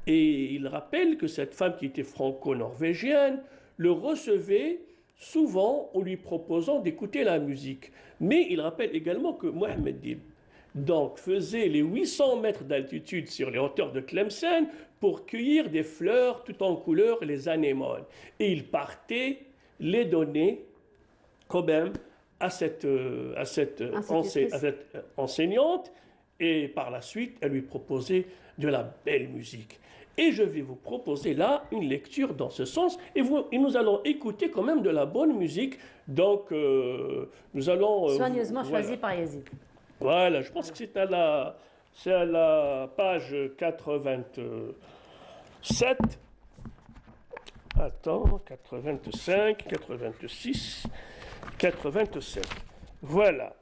et il rappelle que cette femme qui était franco-norvégienne le recevait souvent en lui proposant d'écouter la musique. Mais il rappelle également que Mohamed Dib donc, faisait les 800 mètres d'altitude sur les hauteurs de Tlemcen pour cueillir des fleurs tout en couleur, les anémones. Et il partait les donner quand même à cette enseignante et par la suite, elle lui proposait de la belle musique. Et je vais vous proposer là une lecture dans ce sens et nous allons écouter quand même de la bonne musique. Donc, nous allons... Soigneusement choisi par Yazid. Voilà, je pense que c'est à la page 87. Attends, 85, 86, 87. Voilà.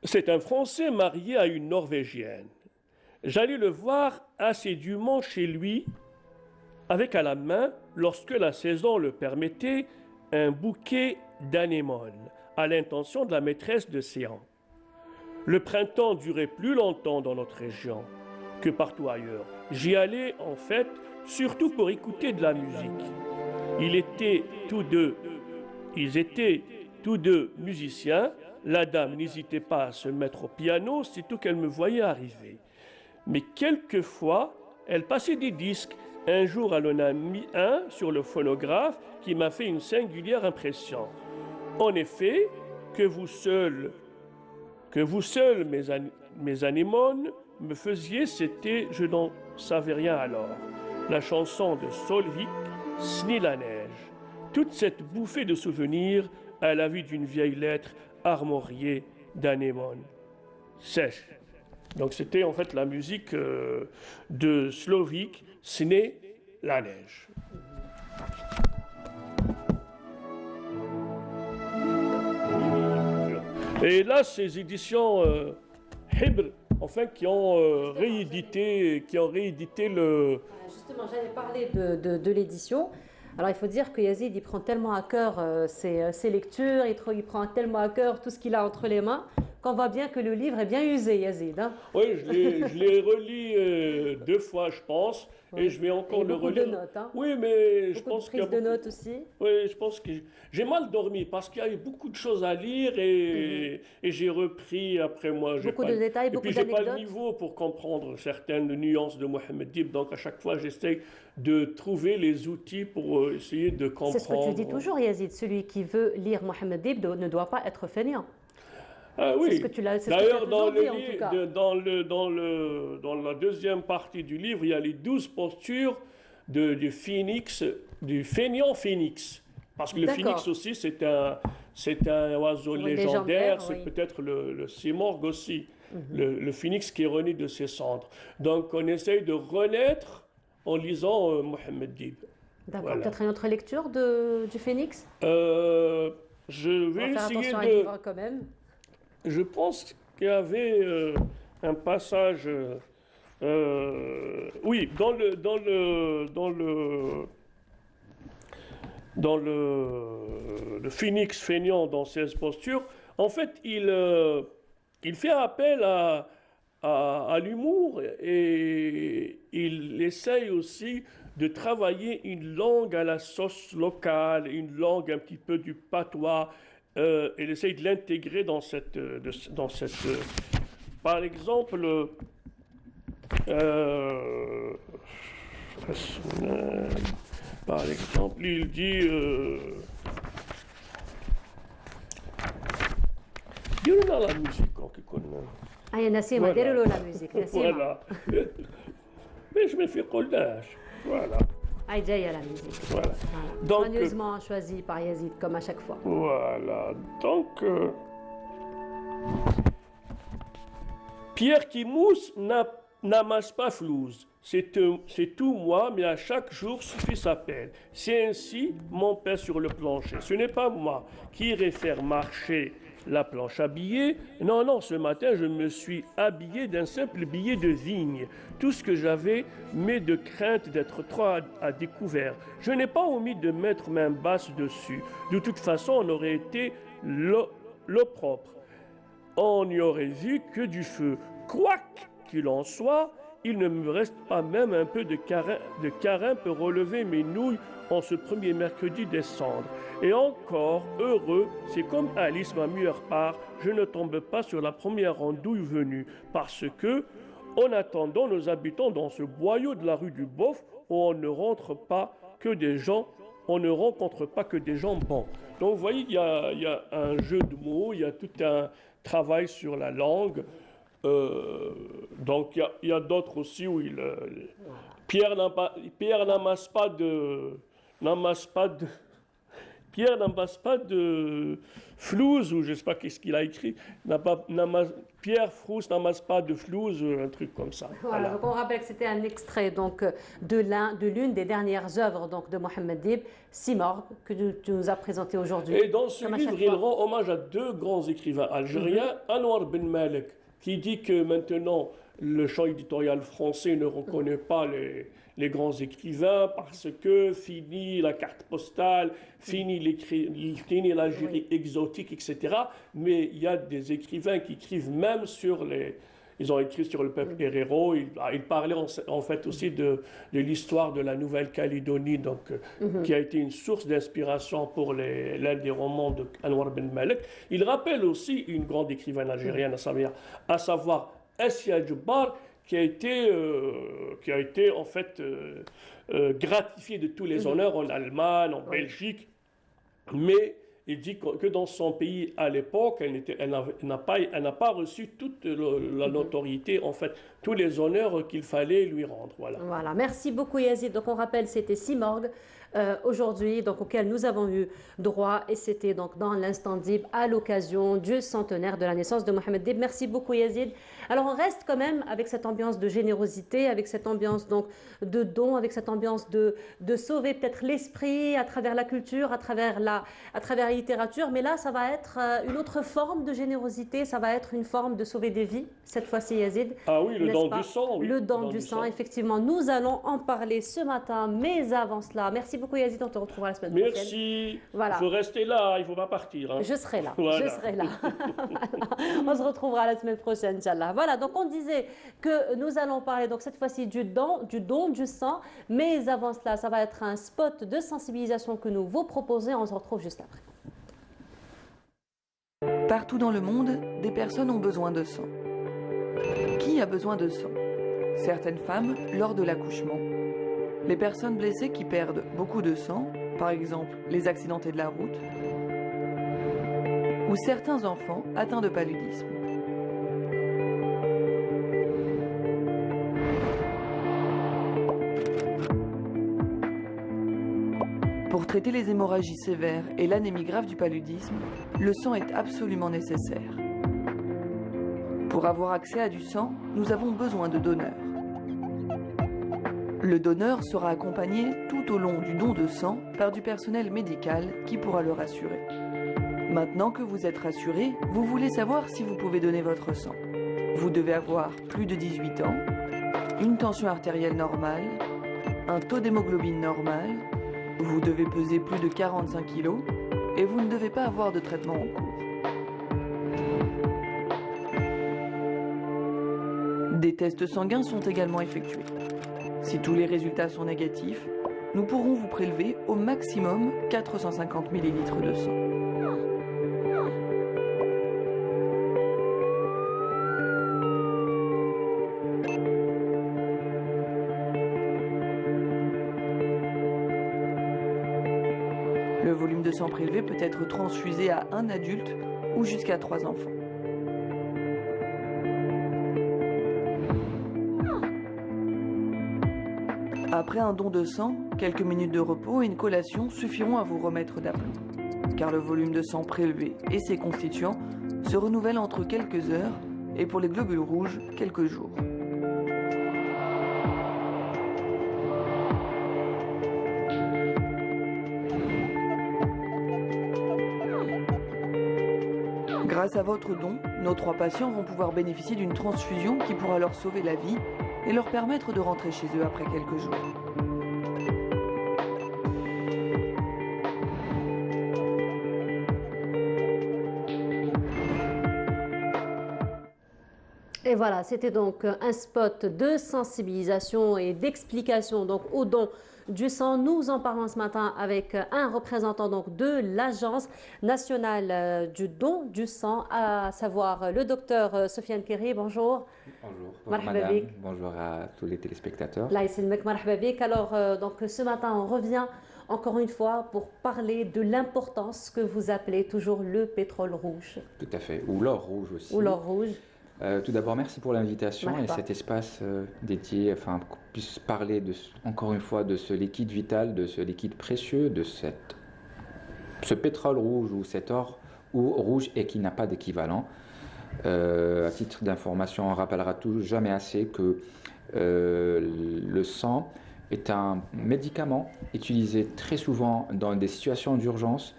C'est un Français marié à une Norvégienne. J'allais le voir assidûment chez lui, avec à la main, lorsque la saison le permettait, un bouquet d'anémones, à l'intention de la maîtresse de séance. Le printemps durait plus longtemps dans notre région que partout ailleurs. J'y allais, en fait, surtout pour écouter de la musique. Ils étaient tous deux musiciens. La dame n'hésitait pas à se mettre au piano, sitôt qu'elle me voyait arriver. Mais quelquefois, elle passait des disques. Un jour, elle en a mis un sur le phonographe qui m'a fait une singulière impression. En effet, que vous seuls, mes anémones, me faisiez, c'était, je n'en savais rien alors. La chanson de Solvik, Sni la neige. Toute cette bouffée de souvenirs à la vue d'une vieille lettre armoriée d'anémones sèches. Donc c'était en fait la musique de Slovik, Sne, la neige. Et là, ces éditions Hibr, enfin, qui ont réédité le... Justement, j'allais parler de l'édition. Alors, il faut dire que Yazid, il prend tellement à cœur ses lectures, il prend tellement à cœur tout ce qu'il a entre les mains, qu'on voit bien que le livre est bien usé, Yazid. Hein. Oui, je l'ai relis 2 fois, je pense, et je vais encore le relire. Beaucoup de notes, hein. Oui, mais je Beaucoup pense de qu'il y a prises de notes aussi. Oui, je pense que j'ai mal dormi parce qu'il y a eu beaucoup de choses à lire et j'ai repris après moi. Beaucoup de détails, beaucoup d'anecdotes. Et puis j'ai pas le d'anecdotes. niveau pour comprendre certaines nuances de Mohammed Dib, donc à chaque fois j'essaye de trouver les outils pour essayer de comprendre. C'est ce que tu dis toujours, Yazid. Celui qui veut lire Mohammed Dib ne doit pas être feignant. Ah oui. C'est ce que tu l'as D'ailleurs, dans, dit, en tout cas. dans la deuxième partie du livre, il y a les 12 postures du phénix, du feignant phénix. Parce que le phénix aussi, c'est un oiseau légendaire, c'est peut-être le simorgue aussi, le phénix qui est rené de ses cendres. Donc on essaye de renaître en lisant Mohammed Dib. D'accord, Voilà. peut-être une autre lecture du phénix. Je On vais va faire essayer attention à de... vivre quand même. Je pense qu'il y avait un passage, oui, dans le phénix feignant dans 16 postures. En fait, il fait appel à l'humour et il essaye aussi de travailler une langue à la sauce locale, une langue un petit peu du patois. Il essaye de l'intégrer dans cette par exemple, il dit dis-nous la musique qui connaît. Ah, Nassima, dis-le la musique, Nassima. Voilà. Mais je me fais collage. Voilà. Ah, جاية la musique. Voilà. Donc, soigneusement choisi par Yazid, comme à chaque fois. Voilà. Donc, pierre qui mousse n'amasse pas flouze. C'est tout moi, mais à chaque jour suffit sa peine. C'est ainsi mon père sur le plancher. Ce n'est pas moi qui irai faire marcher la planche habillée. Non, non, ce matin, je me suis habillé d'un simple billet de vigne. Tout ce que j'avais, mais de crainte d'être trop à découvert. Je n'ai pas omis de mettre main basse dessus. De toute façon, on aurait été l'opprobre. On n'y aurait vu que du feu. Quoi qu'il en soit, il ne me reste pas même un peu de carin pour relever mes nouilles en ce premier mercredi décembre. Et encore, heureux, c'est comme Alice, ma meilleure part, je ne tombe pas sur la première andouille venue, parce que, en attendant, nous habitons dans ce boyau de la rue du Boeuf où on ne rencontre pas que des gens bons. Donc vous voyez, il y a un jeu de mots, il y a tout un travail sur la langue. Donc il y a d'autres aussi où Pierre n'amasse pas de flouze, ou je ne sais pas qu'est-ce qu'il a écrit. Pierre Frousse n'amasse pas de flouze, un truc comme ça. Voilà. Donc on rappelle que c'était un extrait donc, de l'une des dernières œuvres donc, de Mohammed Dib, Simorgue, que tu nous as présenté aujourd'hui. Et dans ce livre, il rend hommage à 2 grands écrivains algériens, Anwar Ben Malek, qui dit que maintenant le champ éditorial français ne reconnaît pas les grands écrivains parce que fini la carte postale, fini l'Algérie exotique, etc. Mais il y a des écrivains qui écrivent même ils ont écrit sur le peuple héréro. Ils parlaient en fait aussi de l'histoire de la Nouvelle-Calédonie, donc qui a été une source d'inspiration pour l'un des romans de Anwar Ben Malek. Il rappelle aussi une grande écrivaine algérienne, à savoir Assia Djebbar, qui a été en fait gratifiée de tous les honneurs en Allemagne, en Belgique, mais il dit que dans son pays à l'époque, elle n'a pas reçu toute la notoriété, en fait, tous les honneurs qu'il fallait lui rendre. Voilà. Voilà. Merci beaucoup Yazid. Donc on rappelle, c'était Simorgue aujourd'hui, donc auquel nous avons eu droit, et c'était donc dans l'instant Dib à l'occasion du centenaire de la naissance de Mohamed Dib. Merci beaucoup Yazid. Alors on reste quand même avec cette ambiance de générosité, avec cette ambiance donc de don, avec cette ambiance de sauver peut-être l'esprit à travers la culture, à travers la littérature, mais là ça va être une autre forme de générosité, ça va être une forme de sauver des vies, cette fois-ci Yazid. Ah oui, le don pas? du sang. Oui. Le don du sang, effectivement. Nous allons en parler ce matin, mais avant cela, merci beaucoup Yazid, on te retrouvera la semaine prochaine. Merci. Voilà. Il faut rester là, il ne faut pas partir. Hein. Je serai là, voilà. je serai là. On se retrouvera la semaine prochaine, Inch'Allah. Voilà, donc on disait que nous allons parler donc cette fois-ci du don du sang, mais avant cela, ça va être un spot de sensibilisation que nous vous proposons. On se retrouve juste après. Partout dans le monde, des personnes ont besoin de sang. Qui a besoin de sang? Certaines femmes lors de l'accouchement. Les personnes blessées qui perdent beaucoup de sang, par exemple les accidentés de la route, ou certains enfants atteints de paludisme. Pour traiter les hémorragies sévères et l'anémie grave du paludisme, le sang est absolument nécessaire. Pour avoir accès à du sang, nous avons besoin de donneurs. Le donneur sera accompagné tout au long du don de sang par du personnel médical qui pourra le rassurer. Maintenant que vous êtes rassuré, vous voulez savoir si vous pouvez donner votre sang. Vous devez avoir plus de 18 ans, une tension artérielle normale, un taux d'hémoglobine normal, vous devez peser plus de 45 kg et vous ne devez pas avoir de traitement en cours. Des tests sanguins sont également effectués. Si tous les résultats sont négatifs, nous pourrons vous prélever au maximum 450 ml de sang. Le volume de sang prélevé peut être transfusé à un adulte ou jusqu'à 3 enfants. Après un don de sang, quelques minutes de repos et une collation suffiront à vous remettre d'aplomb, car le volume de sang prélevé et ses constituants se renouvellent entre quelques heures et pour les globules rouges, quelques jours. Grâce à votre don, nos 3 patients vont pouvoir bénéficier d'une transfusion qui pourra leur sauver la vie et leur permettre de rentrer chez eux après quelques jours. Et voilà, c'était donc un spot de sensibilisation et d'explication donc au don du sang. Nous en parlons ce matin avec un représentant donc de l'Agence nationale du don du sang, à savoir le docteur Sofiane Keri. Bonjour. Bonjour. Marhaba Madame. bik. Bonjour à tous les téléspectateurs. Là, marhaba bik. Alors, donc ce matin, on revient encore une fois pour parler de l'importance que vous appelez toujours le pétrole rouge. Tout à fait. Ou l'or rouge aussi. Ou l'or rouge. Tout d'abord, merci pour l'invitation et Marhaba. cet espace dédié, afin qu'on puisse parler encore une fois de ce liquide vital, de ce liquide précieux, de ce pétrole rouge ou cet or rouge et qui n'a pas d'équivalent. À titre d'information, on rappellera jamais assez que le sang est un médicament utilisé très souvent dans des situations d'urgence,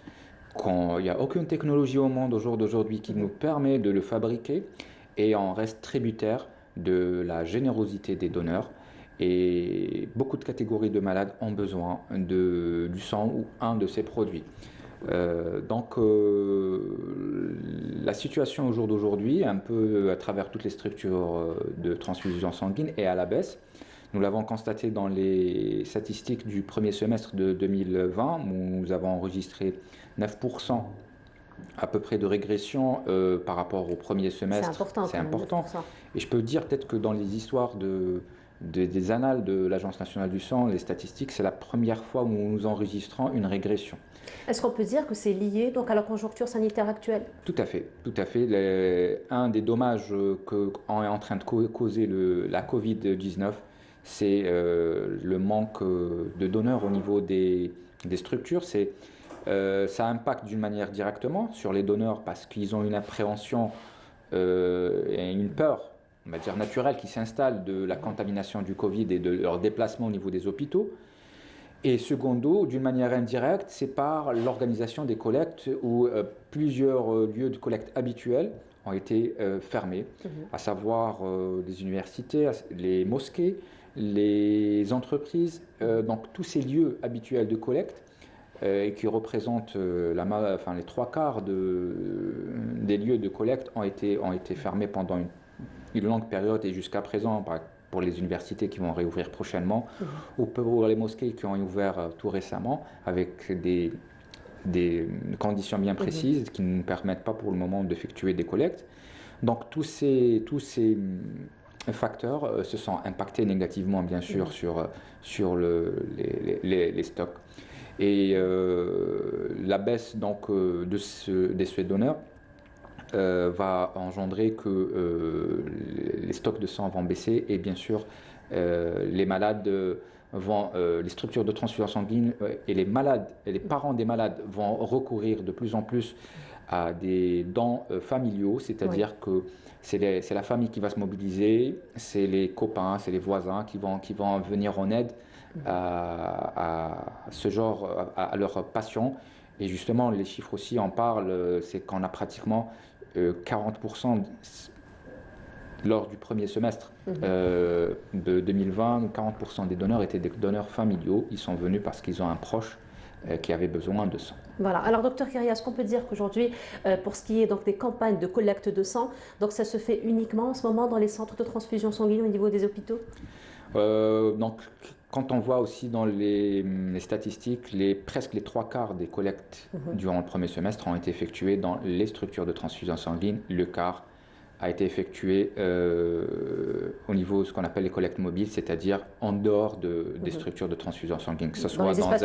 quand il n'y a aucune technologie au monde au jour d'aujourd'hui qui nous permet de le fabriquer, et on reste tributaire de la générosité des donneurs. Et beaucoup de catégories de malades ont besoin du sang ou un de ces produits. La situation au jour d'aujourd'hui, un peu à travers toutes les structures de transfusion sanguine, est à la baisse. Nous l'avons constaté dans les statistiques du premier semestre de 2020, où nous avons enregistré 9% à peu près de régression par rapport au premier semestre. C'est important. Et je peux dire peut-être que dans les histoires des annales de l'Agence nationale du sang, les statistiques, c'est la première fois où nous enregistrons une régression. Est-ce qu'on peut dire que c'est lié donc à la conjoncture sanitaire actuelle? Tout à fait, tout à fait. Un des dommages qu'en est en train de causer la Covid-19, c'est le manque de donneurs au niveau des structures. Ça impacte d'une manière directement sur les donneurs parce qu'ils ont une appréhension et une peur, on va dire naturelle, qui s'installe de la contamination du Covid et de leur déplacement au niveau des hôpitaux. Et secondo, d'une manière indirecte, c'est par l'organisation des collectes où plusieurs lieux de collecte habituels ont été fermés, à savoir les universités, les mosquées, les entreprises, donc tous ces lieux habituels de collecte et qui représentent les 3/4 des lieux de collecte ont été fermés pendant une longue période et jusqu'à présent, pour les universités qui vont réouvrir prochainement, ou pour les mosquées qui ont ouvert tout récemment, avec des conditions bien précises qui ne nous permettent pas pour le moment d'effectuer des collectes. Donc tous ces facteurs se sont impactés négativement, bien sûr, sur les stocks. Et la baisse donc, de ces donneurs va engendrer que les stocks de sang vont baisser et bien sûr les malades les structures de transfusion sanguine et les malades et les parents des malades vont recourir de plus en plus à des dons familiaux, c'est-à-dire que c'est la famille qui va se mobiliser, c'est les copains, c'est les voisins qui vont venir en aide à ce genre, à leurs patients. Et justement, les chiffres aussi en parlent, c'est qu'on a pratiquement 40% lors du premier semestre de 2020, 40% des donneurs étaient des donneurs familiaux. Ils sont venus parce qu'ils ont un proche qui avait besoin de sang. Voilà. Alors, docteur Kyria, est-ce qu'on peut dire qu'aujourd'hui, pour ce qui est donc des campagnes de collecte de sang, donc ça se fait uniquement en ce moment dans les centres de transfusion sanguine au niveau des hôpitaux? Donc, quand on voit aussi dans les statistiques, presque les 3/4 des collectes durant le premier semestre ont été effectuées dans les structures de transfusion sanguine. Le quart a été effectué au niveau de ce qu'on appelle les collectes mobiles, c'est-à-dire en dehors des structures de transfusion sanguine, que ce soit dans un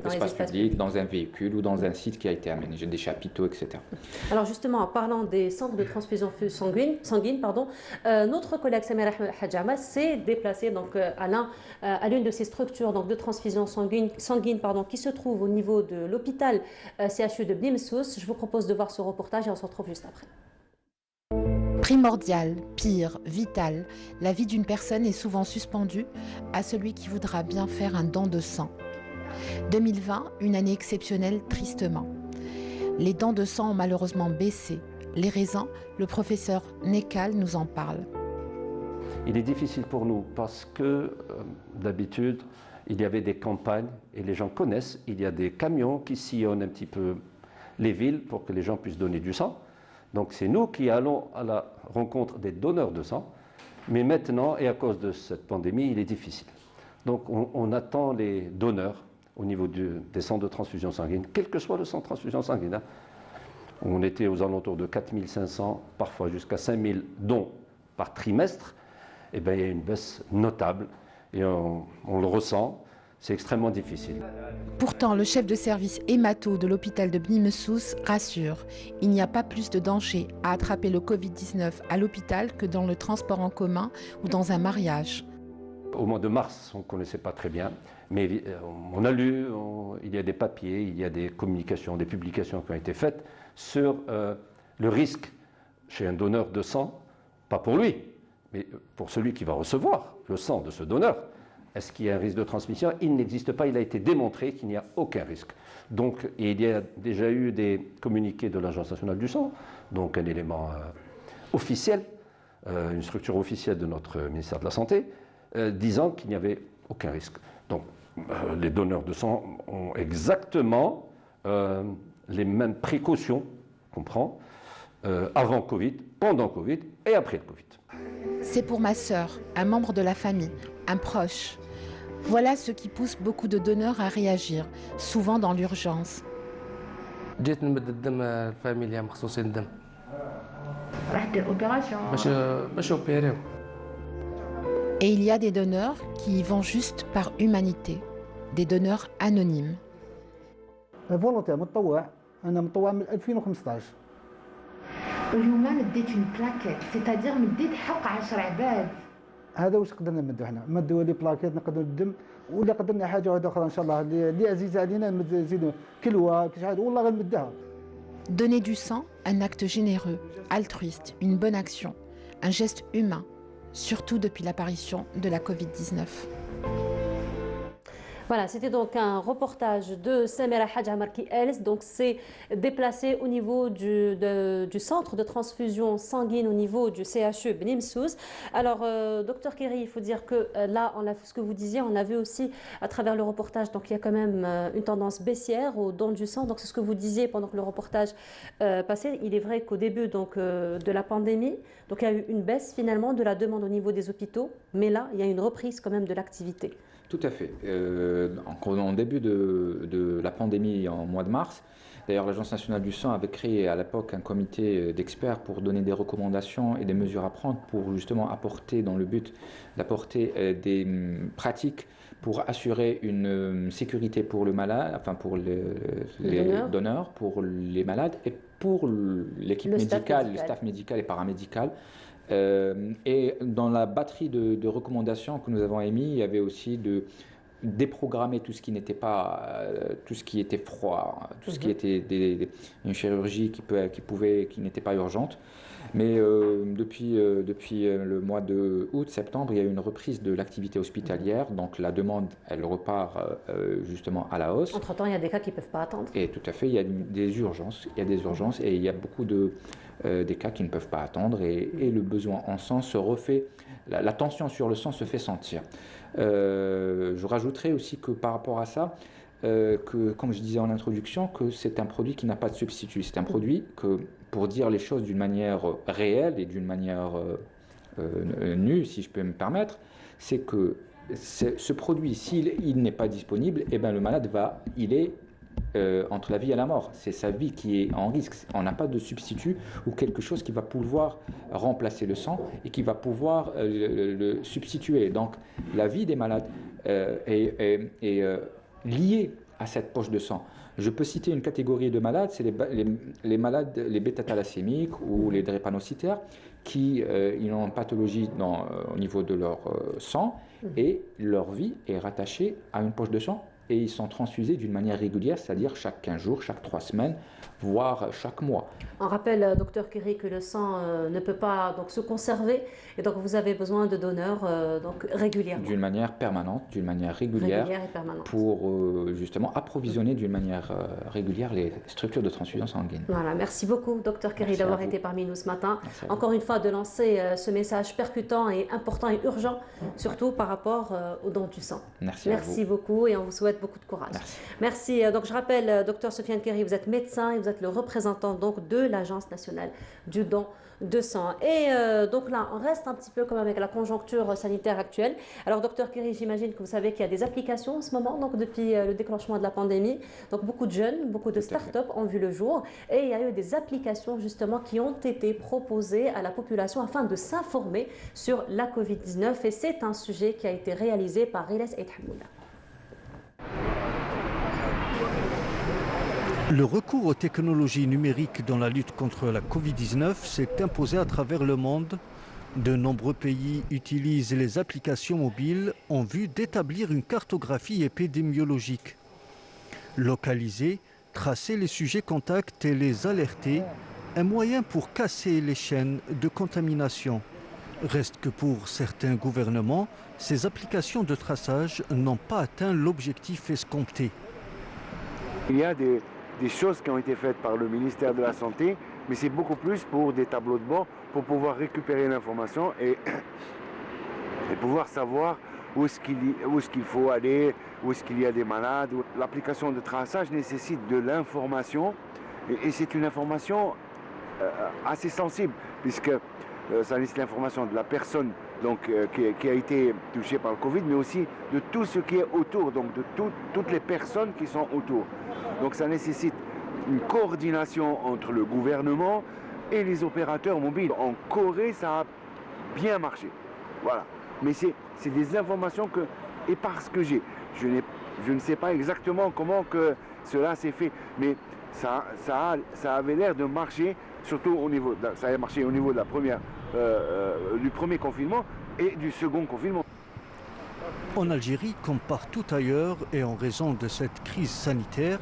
espace public, dans un véhicule ou dans un site qui a été aménagé, des chapiteaux, etc. Alors justement, en parlant des centres de transfusion sanguine, notre collègue Samir Hadjama s'est déplacé donc, à l'une de ces structures donc, de transfusion sanguine qui se trouve au niveau de l'hôpital CHU de Bni Messous. Je vous propose de voir ce reportage et on se retrouve juste après. Primordial, pire, vital, la vie d'une personne est souvent suspendue à celui qui voudra bien faire un don de sang. 2020, une année exceptionnelle tristement. Les dons de sang ont malheureusement baissé. Les raisons, le professeur Nekal nous en parle. Il est difficile pour nous parce que d'habitude, il y avait des campagnes et les gens connaissent, il y a des camions qui sillonnent un petit peu les villes pour que les gens puissent donner du sang. Donc c'est nous qui allons à la rencontre des donneurs de sang, mais maintenant, et à cause de cette pandémie, il est difficile. Donc on attend les donneurs au niveau des centres de transfusion sanguine, quel que soit le centre de transfusion sanguine. On était aux alentours de 4500, parfois jusqu'à 5000 dons par trimestre. Eh bien, il y a une baisse notable et on le ressent. C'est extrêmement difficile. Pourtant, le chef de service hémato de l'hôpital de Bni Messous rassure. Il n'y a pas plus de danger à attraper le Covid-19 à l'hôpital que dans le transport en commun ou dans un mariage. Au mois de mars, on ne connaissait pas très bien, mais on a lu, il y a des papiers, il y a des communications, des publications qui ont été faites sur le risque chez un donneur de sang, pas pour lui, mais pour celui qui va recevoir le sang de ce donneur. Est-ce qu'il y a un risque de transmission? Il n'existe pas, il a été démontré qu'il n'y a aucun risque. Donc, et il y a déjà eu des communiqués de l'Agence nationale du sang, donc un élément officiel, une structure officielle de notre ministère de la Santé, disant qu'il n'y avait aucun risque. Donc, les donneurs de sang ont exactement les mêmes précautions qu'on prend avant Covid, pendant Covid et après le Covid. C'est pour ma sœur, un membre de la famille, un proche. Voilà ce qui pousse beaucoup de donneurs à réagir, souvent dans l'urgence. Et il y a des donneurs qui y vont juste par humanité, des donneurs anonymes. فولونتير متطوع انا متطوع من 2015 واليوم مديت une plaquette c'est-à-dire مديت حق 10 عباد هذا واش قدرنا نمدوا حنا نمدوا لي بلاكيت نقدروا الدم ولا قدرنا حاجه واحده اخرى ان شاء الله اللي عزيزه علينا نزيدوا كلوه كل حاجه والله غنمدها. Donner du sang, un acte généreux, altruiste, une bonne action, un geste humain, surtout depuis l'apparition de la Covid-19. Voilà, c'était donc un reportage de Samira Hadj Amar qui, elle, donc s'est déplacée au niveau du centre de transfusion sanguine au niveau du CHU Beni Mssouz. Alors, docteur Kéri, il faut dire que là, on a ce que vous disiez, on a vu aussi à travers le reportage, donc il y a quand même une tendance baissière au don du sang. Donc c'est ce que vous disiez pendant que le reportage passait. Il est vrai qu'au début donc de la pandémie, donc il y a eu une baisse finalement de la demande au niveau des hôpitaux, mais là, il y a une reprise quand même de l'activité. Tout à fait. En début de la pandémie, en mois de mars, d'ailleurs l'Agence nationale du sang avait créé à l'époque un comité d'experts pour donner des recommandations et des mesures à prendre pour justement apporter, dans le but d'apporter des pratiques pour assurer une sécurité pour le malade, enfin pour les donneurs, pour les malades et pour l'équipe médicale, le staff médical et paramédical. Et dans la batterie de recommandations que nous avons émises, il y avait aussi de déprogrammer tout ce qui n'était pas, tout ce qui était froid, tout ce qui était une chirurgie qui n'était pas urgente. Mais depuis le mois de août, septembre, il y a eu une reprise de l'activité hospitalière, donc la demande, elle repart justement à la hausse. Entre-temps, il y a des cas qui ne peuvent pas attendre. Et tout à fait, il y a des urgences, et il y a beaucoup des cas qui ne peuvent pas attendre et le besoin en sang se refait, la tension sur le sang se fait sentir. Je rajouterai aussi que par rapport à ça, que, comme je disais en introduction, que c'est un produit qui n'a pas de substitut. C'est un produit que, pour dire les choses d'une manière réelle et d'une manière nue, si je peux me permettre, c'est que ce produit, s'il n'est pas disponible, eh ben le malade il est entre la vie et la mort. C'est sa vie qui est en risque. On n'a pas de substitut ou quelque chose qui va pouvoir remplacer le sang et qui va pouvoir le substituer. Donc la vie des malades est liée à cette poche de sang. Je peux citer une catégorie de malades, c'est les malades, les bêta-thalassémiques ou les drépanocytaires qui ils ont une pathologie au niveau de leur sang et leur vie est rattachée à une poche de sang. Et ils sont transfusés d'une manière régulière, c'est-à-dire chaque 15 jours, chaque 3 semaines, voire chaque mois. On rappelle, docteur Kéri, que le sang ne peut pas donc, se conserver et donc vous avez besoin de donneurs donc, régulièrement. D'une manière permanente, d'une manière régulière et permanente. Pour justement approvisionner d'une manière régulière les structures de transfusion sanguine. Voilà, merci beaucoup, docteur Kéri, d'avoir été parmi nous ce matin. Encore une fois, de lancer ce message percutant et important et urgent, surtout par rapport au don du sang. Merci beaucoup et on vous souhaite beaucoup de courage. Merci. Donc je rappelle, docteur Sofiane Kéri, vous êtes médecin et vous êtes le représentant donc de l'Agence nationale du don de sang. Et donc là, on reste un petit peu comme avec la conjoncture sanitaire actuelle. Alors docteur Kéri, j'imagine que vous savez qu'il y a des applications en ce moment, donc depuis le déclenchement de la pandémie. Donc beaucoup de jeunes, beaucoup de start-up ont vu le jour et il y a eu des applications justement qui ont été proposées à la population afin de s'informer sur la Covid-19 et c'est un sujet qui a été réalisé par Riles Eid Hamoula. Le recours aux technologies numériques dans la lutte contre la Covid-19 s'est imposé à travers le monde. De nombreux pays utilisent les applications mobiles en vue d'établir une cartographie épidémiologique. Localiser, tracer les sujets contacts et les alerter, un moyen pour casser les chaînes de contamination. Reste que pour certains gouvernements, ces applications de traçage n'ont pas atteint l'objectif escompté. Il y a des choses qui ont été faites par le ministère de la Santé, mais c'est beaucoup plus pour des tableaux de bord, pour pouvoir récupérer l'information et pouvoir savoir où est-ce qu'il faut aller, où est-ce qu'il y a des malades. L'application de traçage nécessite de l'information et c'est une information assez sensible, puisque ça nécessite l'information de la personne donc, qui a été touchée par le Covid, mais aussi de tout ce qui est autour, donc de toutes les personnes qui sont autour. Donc ça nécessite une coordination entre le gouvernement et les opérateurs mobiles. En Corée, ça a bien marché. Voilà. Mais c'est des informations que, et parce que je ne sais pas exactement comment que cela s'est fait, mais ça avait l'air de marcher, surtout au niveau, ça a marché au niveau de la première, du premier confinement, et du second confinement. En Algérie, comme partout ailleurs, et en raison de cette crise sanitaire,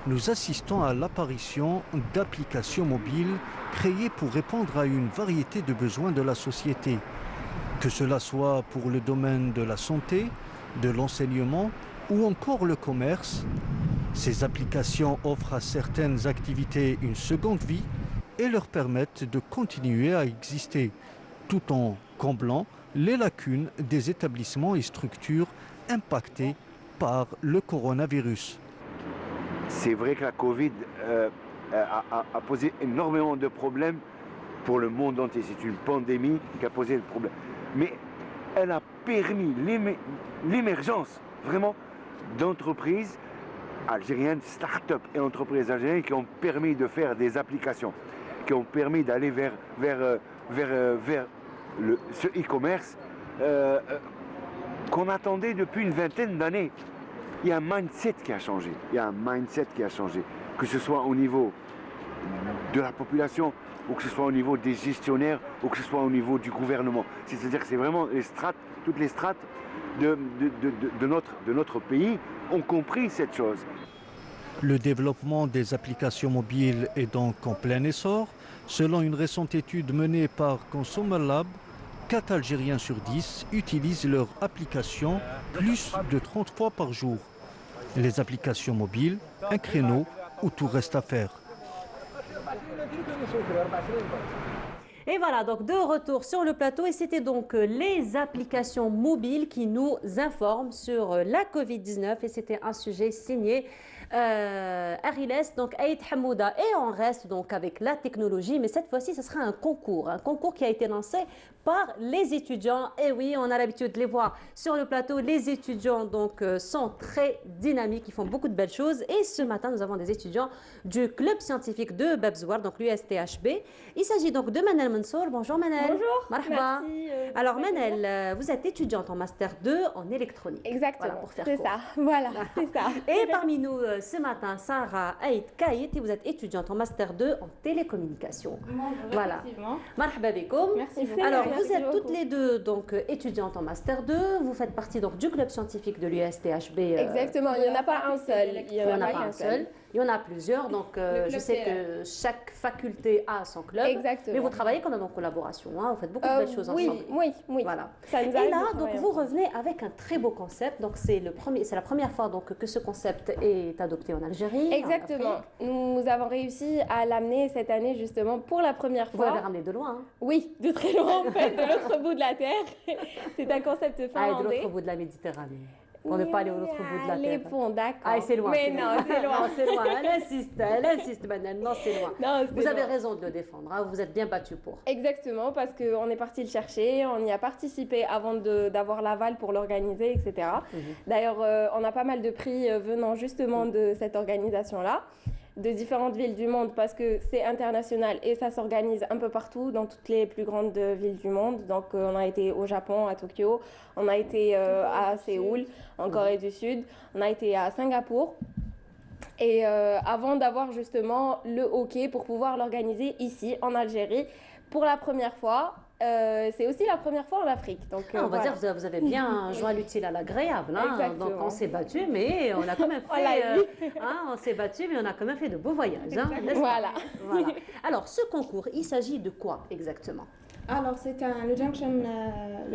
nous assistons à l'apparition d'applications mobiles créées pour répondre à une variété de besoins de la société. Que cela soit pour le domaine de la santé, de l'enseignement ou encore le commerce, ces applications offrent à certaines activités une seconde vie et leur permettent de continuer à exister, tout en comblant les lacunes des établissements et structures impactés par le coronavirus. C'est vrai que la Covid a posé énormément de problèmes pour le monde entier. C'est une pandémie qui a posé le problème. Mais elle a permis l'émergence vraiment d'entreprises algériennes, start-up et entreprises algériennes qui ont permis de faire des applications, qui ont permis d'aller vers ce e-commerce qu'on attendait depuis une vingtaine d'années. Il y a un mindset qui a changé. Que ce soit au niveau de la population, ou que ce soit au niveau des gestionnaires, ou que ce soit au niveau du gouvernement. C'est-à-dire que c'est vraiment toutes les strates de notre pays ont compris cette chose. Le développement des applications mobiles est donc en plein essor. Selon une récente étude menée par Consumer Lab, 4 Algériens sur 10 utilisent leur application plus de 30 fois par jour. Les applications mobiles, un créneau où tout reste à faire. Et voilà, donc de retour sur le plateau, et c'était donc les applications mobiles qui nous informent sur la Covid-19, et c'était un sujet signé Ariles, donc Aïd Hamouda, et on reste donc avec la technologie, mais cette fois-ci ce sera un concours qui a été lancé par les étudiants. Et oui, on a l'habitude de les voir sur le plateau. Les étudiants donc sont très dynamiques, ils font beaucoup de belles choses, et ce matin nous avons des étudiants du club scientifique de Babzouar, donc l'USTHB. Il s'agit donc de Manel Mansour. Bonjour Manel. Bonjour. Marhaba. Merci. Alors Manel, vous êtes étudiante en master 2 en électronique. Exactement. Voilà, pour faire c'est court. ça. Voilà, c'est ça. Et parmi nous ce matin, Sarah Aïd Kaït, et vous êtes étudiante en master 2 en télécommunication. Voilà. Marhaba bikoum. Merci beaucoup. Alors Merci vous êtes beaucoup. toutes les deux donc étudiantes en master 2. Vous faites partie donc du club scientifique de l'USTHB. Exactement. Il n'y en a pas un seul. Il n'y en a pas un seul. Il y en a plusieurs, donc je sais que chaque faculté a son club. Exactement. Mais vous travaillez quand même en collaboration, hein, vous faites beaucoup de belles choses ensemble. Oui. Voilà. Ça nous Et arrive là, de donc travailler vous ensemble. revenez avec un très beau concept. Donc c'est la première fois donc que ce concept est adopté en Algérie. Exactement. Nous avons réussi à l'amener cette année justement pour la première Vous fois. l'avez ramené de loin. Hein. Oui, de très loin en fait, de l'autre bout de la terre. C'est un concept Ah, et de finlandais. l'autre bout de la Méditerranée. Pour ne pas aller au l'autre bout de la Allez, terre. bon, d'accord. Ah, c'est loin. Mais non, c'est loin. Non, c'est loin. Elle insiste, Manel. Non, c'est loin. Non, c'est Vous avez loin. raison de le défendre. Hein. Vous êtes bien battu pour. Exactement, parce qu'on est parti le chercher, on y a participé avant d'avoir l'aval pour l'organiser, etc. D'ailleurs, on a pas mal de prix venant justement de cette organisation-là, de différentes villes du monde, parce que c'est international et ça s'organise un peu partout, dans toutes les plus grandes villes du monde. Donc, on a été au Japon, à Tokyo, on a été à Séoul, en Corée du Sud, on a été à Singapour. Et avant d'avoir justement le hockey pour pouvoir l'organiser ici en Algérie pour la première fois. C'est aussi la première fois en Afrique. Donc, on va dire que vous avez bien joint l'utile à l'agréable. Hein. Exactement. Donc on s'est battu, mais on a quand même fait. On s'est battu, mais on a quand même fait de beaux voyages. Hein, n'est-ce pas? Voilà. Alors ce concours, il s'agit de quoi exactement? Alors, c'est le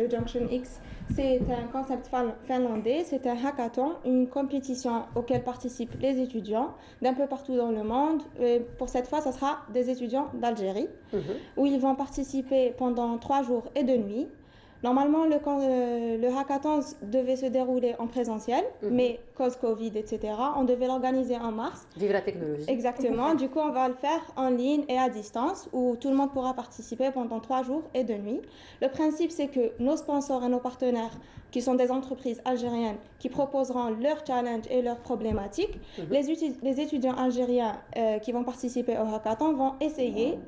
Junction X, c'est un concept finlandais, c'est un hackathon, une compétition auquel participent les étudiants d'un peu partout dans le monde. Et pour cette fois, ce sera des étudiants d'Algérie, où ils vont participer pendant 3 jours et 2 nuits. Normalement, le hackathon devait se dérouler en présentiel, mais cause Covid, etc., on devait l'organiser en mars. Vive la technologie. Exactement. Du coup, on va le faire en ligne et à distance, où tout le monde pourra participer pendant 3 jours et 2 nuits. Le principe, c'est que nos sponsors et nos partenaires, qui sont des entreprises algériennes, qui proposeront leurs challenges et leurs problématiques, les étudiants algériens qui vont participer au hackathon vont essayer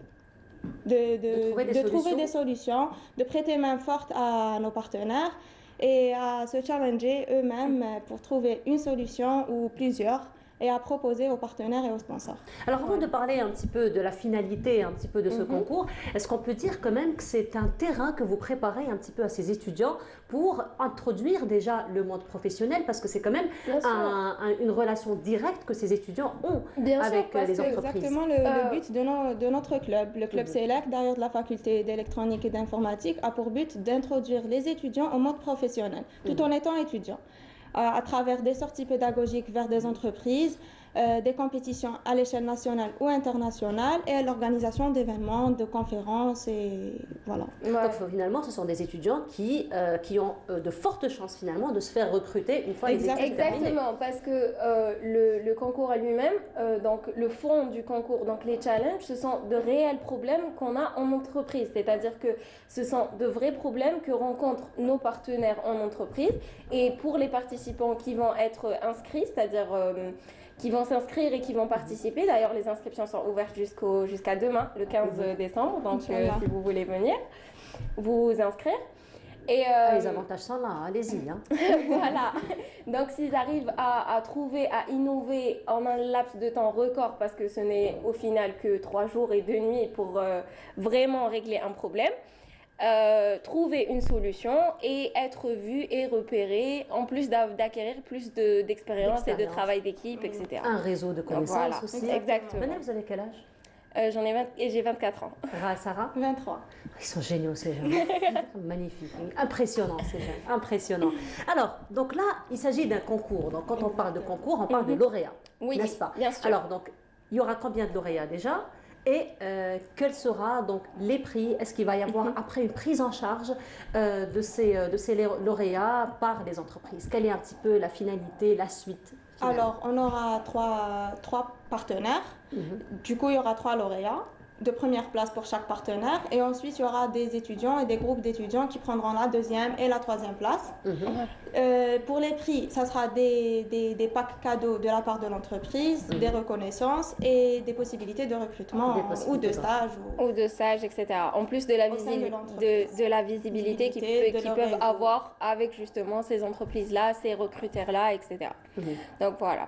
de trouver des solutions, de prêter main forte à nos partenaires et à se challenger eux-mêmes pour trouver une solution ou plusieurs et à proposer aux partenaires et aux sponsors. Alors avant de parler un petit peu de la finalité, un petit peu de ce concours, est-ce qu'on peut dire quand même que c'est un terrain que vous préparez un petit peu à ces étudiants pour introduire déjà le monde professionnel, parce que c'est quand même une relation directe que ces étudiants ont avec les entreprises. C'est exactement le but de notre club. Le club CELEC, d'ailleurs de la faculté d'électronique et d'informatique, a pour but d'introduire les étudiants au monde professionnel, tout en étant étudiants, à travers des sorties pédagogiques vers des entreprises, des compétitions à l'échelle nationale ou internationale et l'organisation d'événements, de conférences et voilà. Donc finalement, ce sont des étudiants qui ont de fortes chances finalement de se faire recruter une fois les études terminées. Exactement, parce que le concours à lui-même, donc le fond du concours, donc les challenges, ce sont de réels problèmes qu'on a en entreprise. C'est-à-dire que ce sont de vrais problèmes que rencontrent nos partenaires en entreprise. Et pour les participants qui vont être inscrits, c'est-à-dire qui vont s'inscrire et qui vont participer. D'ailleurs, les inscriptions sont ouvertes jusqu'à demain, le 15 décembre. Donc, si vous voulez venir, vous inscrire. Et les avantages sont là, allez-y. Hein. Voilà. Donc, s'ils arrivent à trouver, à innover en un laps de temps record, parce que ce n'est au final que 3 jours et 2 nuits pour vraiment régler un problème, trouver une solution et être vu et repéré, en plus d'acquérir plus d'expérience et de travail d'équipe, etc. Un réseau de connaissances aussi. Exactement. Venez, vous avez quel âge? J'ai 24 ans. Sarah? 23. Ils sont géniaux ces jeunes. Magnifique. Impressionnant ces jeunes. Impressionnant. Alors, donc là, il s'agit d'un concours. Donc quand on parle de concours, on parle de lauréats. Oui, n'est-ce pas? Bien sûr. Alors, donc, il y aura combien de lauréats déjà? Et quels seront donc les prix? Est-ce qu'il va y avoir après une prise en charge de ces lauréats par les entreprises? Quelle est un petit peu la finalité, la suite? Alors, on aura trois partenaires. Du coup, il y aura 3 lauréats de première place pour chaque partenaire. Et ensuite, il y aura des étudiants et des groupes d'étudiants qui prendront la 2e et la 3e place. Pour les prix, ça sera des packs cadeaux de la part de l'entreprise, des reconnaissances et des possibilités de recrutement ou de stage. Ou de stage, etc. En plus de la, de la visibilité qu'ils peuvent avoir avec justement ces entreprises-là, ces recruteurs-là, etc. Donc voilà.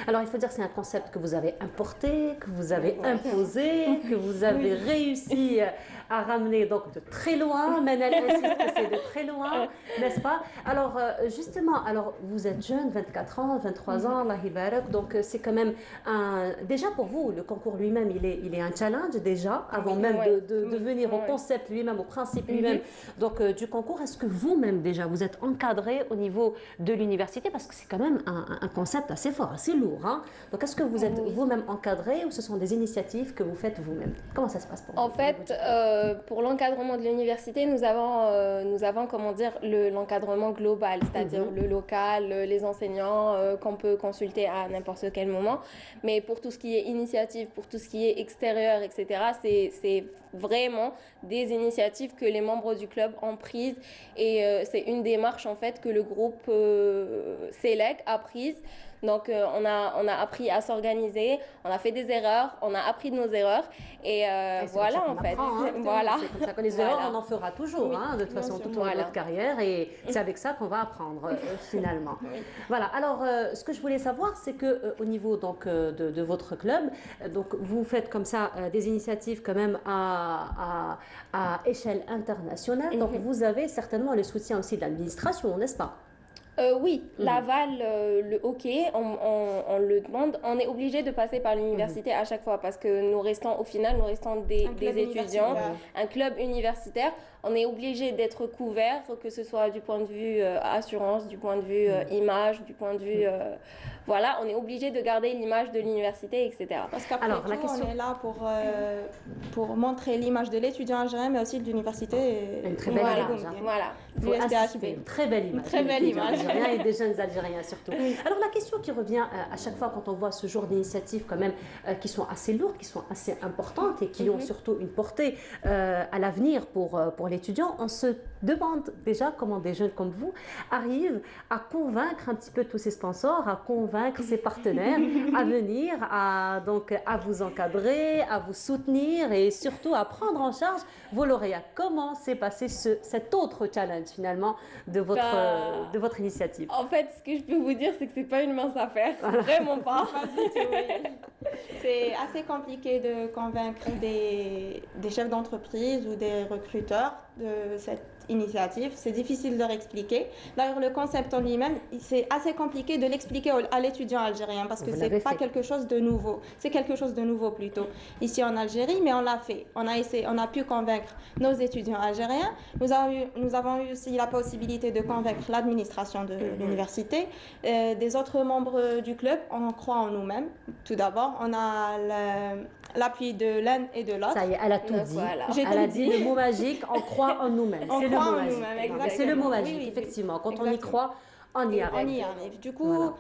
Alors, il faut dire que c'est un concept que vous avez importé, que vous avez imposé, que vous avez réussi à ramener donc de très loin. Manal insiste que c'est de très loin, n'est-ce pas? Alors, justement, alors vous êtes jeune, 24 ans, 23 ans, Allah Ibarak, donc c'est quand même déjà pour vous, le concours lui-même, il est un challenge déjà, avant même de venir au concept lui-même, au principe lui-même. Donc, du concours, est-ce que vous-même déjà, vous êtes encadré au niveau de l'université? Parce que c'est quand même un concept assez fort, assez lourd. Hein? Donc, est-ce que vous êtes vous-même encadré ou ce sont des initiatives que vous faites vous-même? Comment ça se passe pour vous? En fait, pour l'encadrement de l'université, nous avons comment dire, l'encadrement global, c'est-à-dire le local, les enseignants qu'on peut consulter à n'importe quel moment. Mais pour tout ce qui est initiative, pour tout ce qui est extérieur, etc., c'est vraiment des initiatives que les membres du club ont prises. Et c'est une démarche, en fait, que le groupe CELEC a prise. Donc, on a appris à s'organiser, on a fait des erreurs, on a appris de nos erreurs et voilà en fait. Voilà. C'est comme ça que les erreurs, on en fera toujours, de toute façon, tout au long de notre carrière et c'est avec ça qu'on va apprendre finalement. Voilà. Alors, ce que je voulais savoir, c'est que au niveau donc de votre club, donc vous faites comme ça des initiatives quand même à échelle internationale. Donc, vous avez certainement le soutien aussi de l'administration, n'est-ce pas? Oui, l'aval, le hockey, on le demande. On est obligé de passer par l'université à chaque fois parce que nous restons, au final, des étudiants, un club universitaire. On est obligé d'être couvert, que ce soit du point de vue assurance, du point de vue image, du point de vue... voilà, on est obligé de garder l'image de l'université, etc. Parce qu'après tout, on est là pour montrer l'image de l'étudiant algérien, mais aussi de l'université. Une très belle image. Voilà. Une très belle image. Une très belle image. Et des jeunes Algériens surtout. Alors la question qui revient à chaque fois quand on voit ce genre d'initiatives quand même qui sont assez lourdes, qui sont assez importantes et qui ont surtout une portée à l'avenir pour l'étudiant, on se demande déjà comment des jeunes comme vous arrivent à convaincre un petit peu tous ces sponsors, à convaincre ces partenaires à venir, à vous encadrer, à vous soutenir et surtout à prendre en charge vos lauréats. Comment s'est passé cet autre challenge finalement de votre initiative? initiative? En fait, ce que je peux vous dire, c'est que c'est pas une mince affaire. Vraiment pas. Pas du tout, oui. C'est assez compliqué de convaincre des chefs d'entreprise ou des recruteurs de cette initiative. C'est difficile de leur expliquer. D'ailleurs, le concept en lui-même, c'est assez compliqué de l'expliquer à l'étudiant algérien parce que c'est pas quelque chose de nouveau. C'est quelque chose de nouveau plutôt ici en Algérie, mais on l'a fait. On a essayé, on a pu convaincre nos étudiants algériens. Nous avons eu aussi la possibilité de convaincre l'administration de l'université, des autres membres du club. On croit en nous-mêmes. Tout d'abord, on a l'appui de l'un et de l'autre. Ça y est, elle a tout dit. Voilà. Elle a dit le mot magique, on croit en nous-mêmes. On C'est le croit mot en magique. nous-mêmes, exactement. C'est le mot magique, Oui, oui, effectivement. Quand on exactement. y croit, on y arrive. On y arrive. Du coup,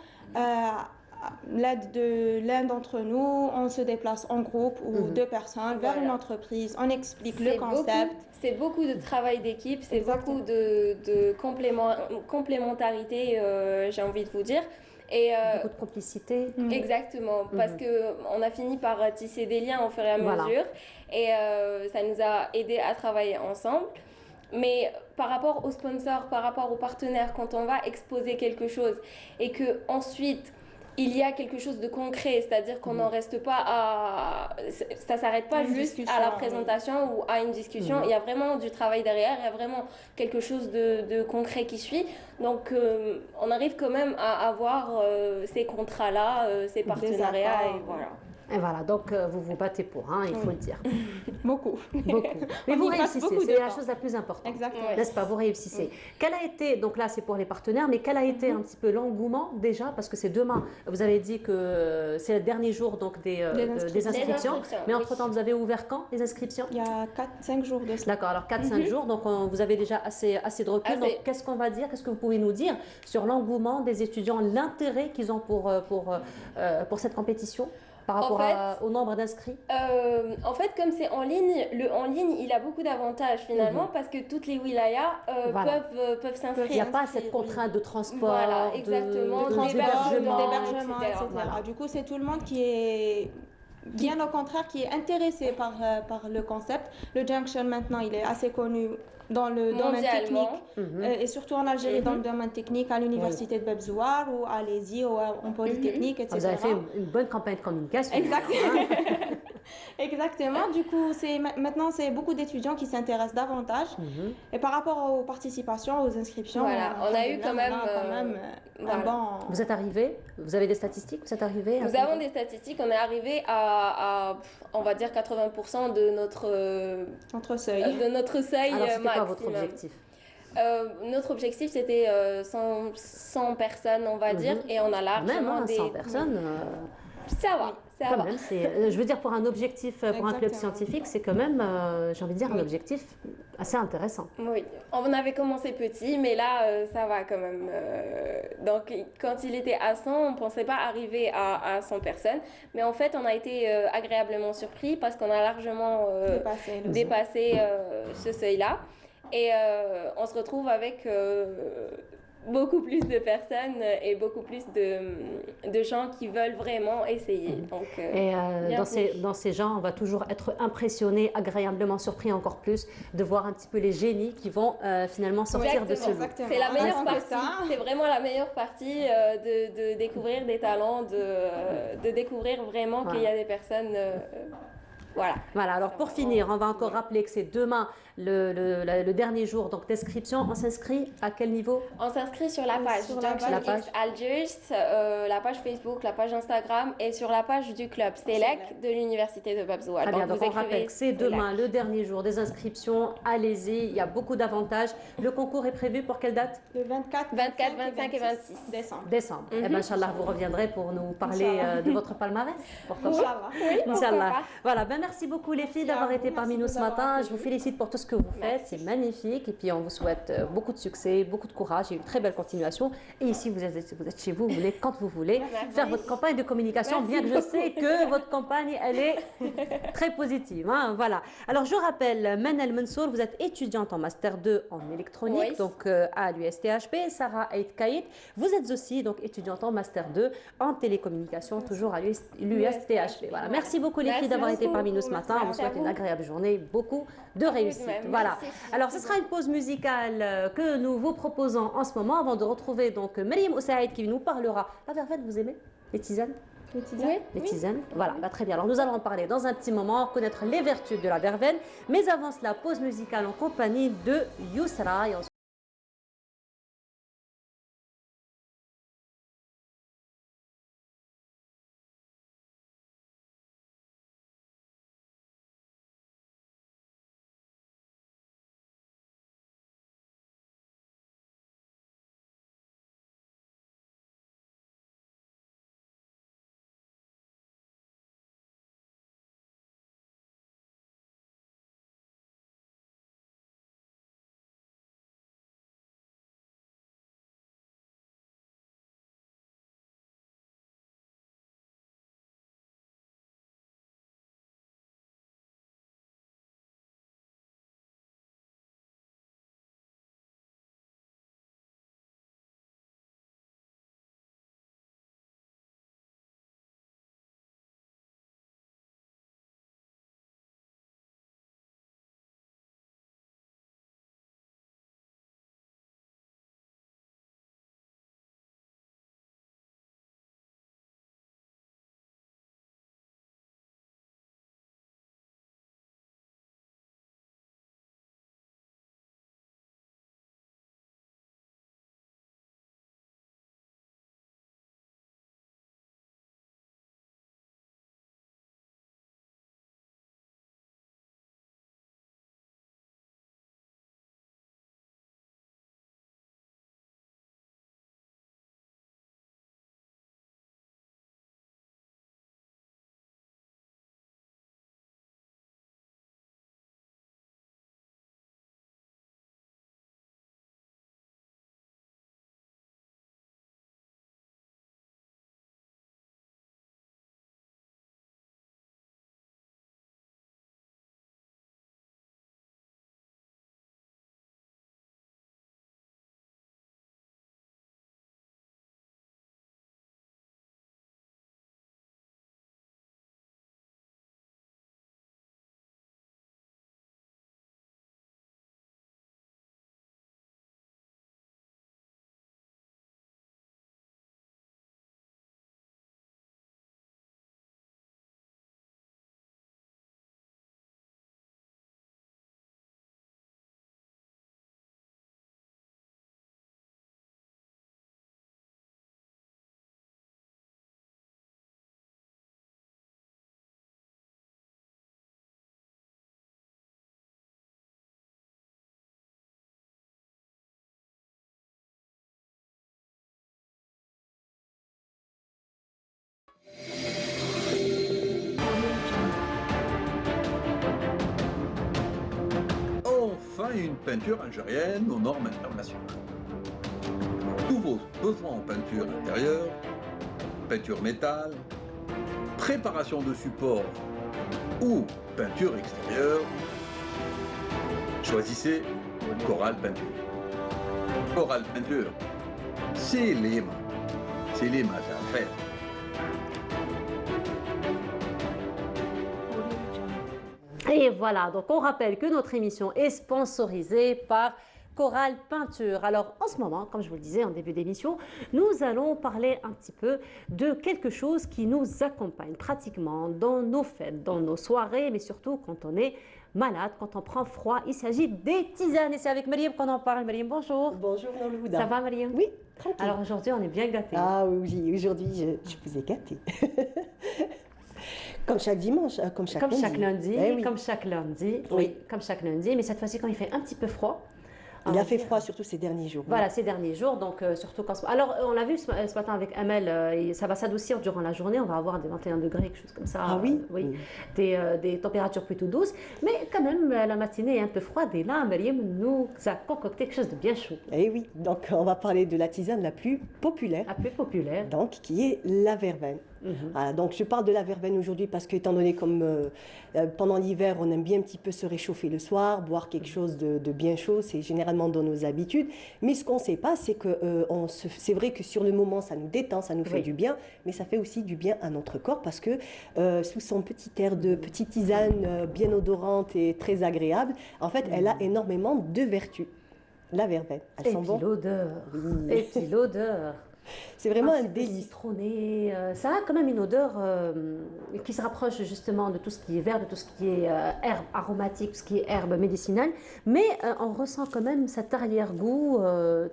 l'aide de l'un d'entre nous, on se déplace en groupe ou deux personnes vers une entreprise, on explique le concept. C'est beaucoup de travail d'équipe, c'est beaucoup de complémentarité, j'ai envie de vous dire. Et beaucoup de complicité. Exactement, parce que on a fini par tisser des liens au fur et à mesure, et ça nous a aidé à travailler ensemble. Mais par rapport aux sponsors, par rapport aux partenaires, quand on va exposer quelque chose et que ensuite il y a quelque chose de concret, c'est-à-dire qu'on n'en reste pas à... Ça ne s'arrête pas juste à la présentation ou à une discussion. Il y a vraiment du travail derrière, il y a vraiment quelque chose de concret qui suit. Donc, on arrive quand même à avoir ces contrats-là, ces partenariats, et voilà. Et voilà, donc vous vous battez pour, hein, il faut le dire. Beaucoup. Beaucoup. Mais vous réussissez, c'est la chose la plus importante. Exactement. N'est-ce pas, vous réussissez. Quel a été, donc là c'est pour les partenaires, mais quel a été un petit peu l'engouement déjà, parce que c'est demain, vous avez dit que c'est le dernier jour donc des inscriptions, mais entre-temps vous avez ouvert quand les inscriptions? Il y a 4-5 jours de cela. D'accord, alors 4-5 jours, donc vous avez déjà assez de recul. Donc qu'est-ce qu'on va dire, qu'est-ce que vous pouvez nous dire sur l'engouement des étudiants, l'intérêt qu'ils ont pour cette compétition par rapport au nombre d'inscrits? En fait, comme c'est en ligne, le en ligne, il a beaucoup d'avantages finalement parce que toutes les wilayas peuvent s'inscrire. Il n'y a pas cette contrainte de transport, voilà, exactement, d'hébergement, etc. Voilà. Du coup, c'est tout le monde qui est... Bien au contraire, qui est intéressé par le concept. Le Junction, maintenant, il est assez connu dans le domaine technique, et surtout en Algérie, dans le domaine technique, à l'université de Bebzouar ou à l'ESI ou en Polytechnique, etc. Vous avez fait une bonne campagne de communication. Exactement. Exactement. Du coup, maintenant, c'est beaucoup d'étudiants qui s'intéressent davantage. Et par rapport aux participations, aux inscriptions, on a eu quand même un bon... Vous êtes arrivé? Vous avez des statistiques? Vous êtes arrivé? Nous avons des statistiques. On est arrivé à on va dire 80% de notre seuil. Alors, c'était quoi votre objectif? Notre objectif, c'était 100 personnes, on va dire, et on a largement même 100 personnes. Ça va. Quand même, je veux dire, pour un objectif, pour un club scientifique, c'est quand même, j'ai envie de dire, un objectif assez intéressant. Oui, on avait commencé petit, mais là, ça va quand même. Donc, quand il était à 100, on ne pensait pas arriver à 100 personnes. Mais en fait, on a été agréablement surpris parce qu'on a largement dépassé ce seuil-là. Et on se retrouve avec... beaucoup plus de personnes et beaucoup plus de gens qui veulent vraiment essayer. Donc, et dans ces gens, on va toujours être impressionné, agréablement surpris encore plus de voir un petit peu les génies qui vont finalement sortir de ce lot. C'est la meilleure partie. C'est vraiment la meilleure partie de découvrir des talents, de découvrir vraiment qu'il y a des personnes... Voilà, alors pour finir, on va encore rappeler que c'est demain le dernier jour d'inscription. On s'inscrit à quel niveau? On s'inscrit sur la page Junction X Algiers, la page Facebook, la page Instagram et sur la page du club SELEC de l'université de Bebzouar. Très bien, donc on rappelle que c'est demain le dernier jour des inscriptions. Allez-y, il y a beaucoup d'avantages. Le concours est prévu pour quelle date? Le 24, 25 et 26 décembre. Eh bien, Inch'Allah, vous reviendrez pour nous parler de votre palmarès. Pourquoi pas? Inch'Allah. Voilà, merci beaucoup les filles d'avoir été parmi nous ce matin. Je vous félicite pour tout ce que vous faites, c'est magnifique. Et puis on vous souhaite beaucoup de succès, beaucoup de courage et une très belle continuation. Et ici, vous êtes chez vous, vous voulez, quand vous voulez, faire votre campagne de communication, bien que je sais que votre campagne, elle est très positive. Hein, voilà. Alors je rappelle, Manel Mansour, vous êtes étudiante en Master 2 en électronique, donc à l'USTHP. Sarah Aït Kaït, vous êtes aussi donc étudiante en Master 2 en télécommunication, toujours à l'USTHP. Voilà. Merci beaucoup les filles d'avoir été parmi nous ce matin. On vous souhaite une agréable journée, beaucoup de réussite. Voilà. merci. Alors, ce sera une pause musicale que nous vous proposons en ce moment avant de retrouver donc Mariam Oussaïd qui nous parlera. La verveine, vous aimez les tisanes? Les tisanes. Oui, les tisanes. Voilà, très bien. Alors, nous allons en parler dans un petit moment, connaître les vertus de la verveine. Mais avant cela, pause musicale en compagnie de Yousra. Et on Enfin une peinture algérienne aux normes internationales. Tous vos besoins en peinture intérieure, peinture métal, préparation de support ou peinture extérieure, choisissez Coral Peinture. Coral Peinture, c'est les mains à faire. Et voilà, donc on rappelle que notre émission est sponsorisée par Coral Peinture. Alors en ce moment, comme je vous le disais en début d'émission, nous allons parler un petit peu de quelque chose qui nous accompagne pratiquement dans nos fêtes, dans nos soirées, mais surtout quand on est malade, quand on prend froid. Il s'agit des tisanes et c'est avec Mariam qu'on en parle. Mariam, bonjour. Bonjour Nolhouda. Ça va Mariam? Oui, tranquille. Alors aujourd'hui, on est bien gâtés. Ah oui, aujourd'hui, je vous ai gâté. Comme chaque dimanche, comme chaque lundi. Comme chaque lundi, oui, comme chaque lundi. Mais cette fois-ci, quand il fait un petit peu froid. Il a fait froid surtout ces derniers jours. Voilà, ces derniers jours, donc surtout quand... Alors, on l'a vu ce matin avec Amel, ça va s'adoucir durant la journée, on va avoir des 21 degrés, quelque chose comme ça. Ah oui, des températures plutôt douces, mais quand même, la matinée est un peu froide, et là, Mariam nous a concocté quelque chose de bien chaud. Eh oui, donc on va parler de la tisane la plus populaire. La plus populaire. Donc, qui est la verveine. Voilà, donc je parle de la verveine aujourd'hui parce que, étant donné comme pendant l'hiver, on aime bien un petit peu se réchauffer le soir, boire quelque chose de bien chaud, c'est généralement dans nos habitudes. Mais ce qu'on ne sait pas, c'est que c'est vrai que sur le moment, ça nous détend, ça nous fait du bien, mais ça fait aussi du bien à notre corps parce que sous son petit air de petite tisane bien odorante et très agréable, en fait, elle a énormément de vertus. La verveine, elle sent bon. L'odeur. Oui. Et puis l'odeur. C'est vraiment un délice. Citronné, ça a quand même une odeur qui se rapproche justement de tout ce qui est vert, de tout ce qui est herbe aromatique, tout ce qui est herbe médicinale, mais on ressent quand même cet arrière-goût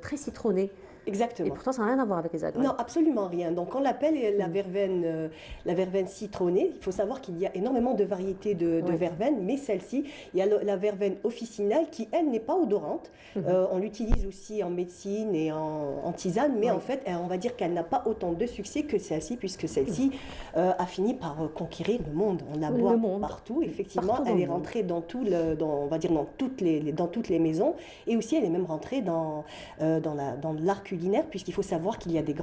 très citronné. Exactement. Et pourtant, ça n'a rien à voir avec les agrumes. Non, absolument rien. Donc, on l'appelle la verveine citronnée. Il faut savoir qu'il y a énormément de variétés de verveine, mais celle-ci, il y a la verveine officinale qui, elle, n'est pas odorante. On l'utilise aussi en médecine et en tisane, mais en fait, on va dire qu'elle n'a pas autant de succès que celle-ci, puisque celle-ci a fini par conquérir le monde. On la voit partout. Effectivement, elle est rentrée dans on va dire dans toutes les maisons, et aussi elle est même rentrée dans l'art culinaire, puisqu'il faut savoir qu'il y a des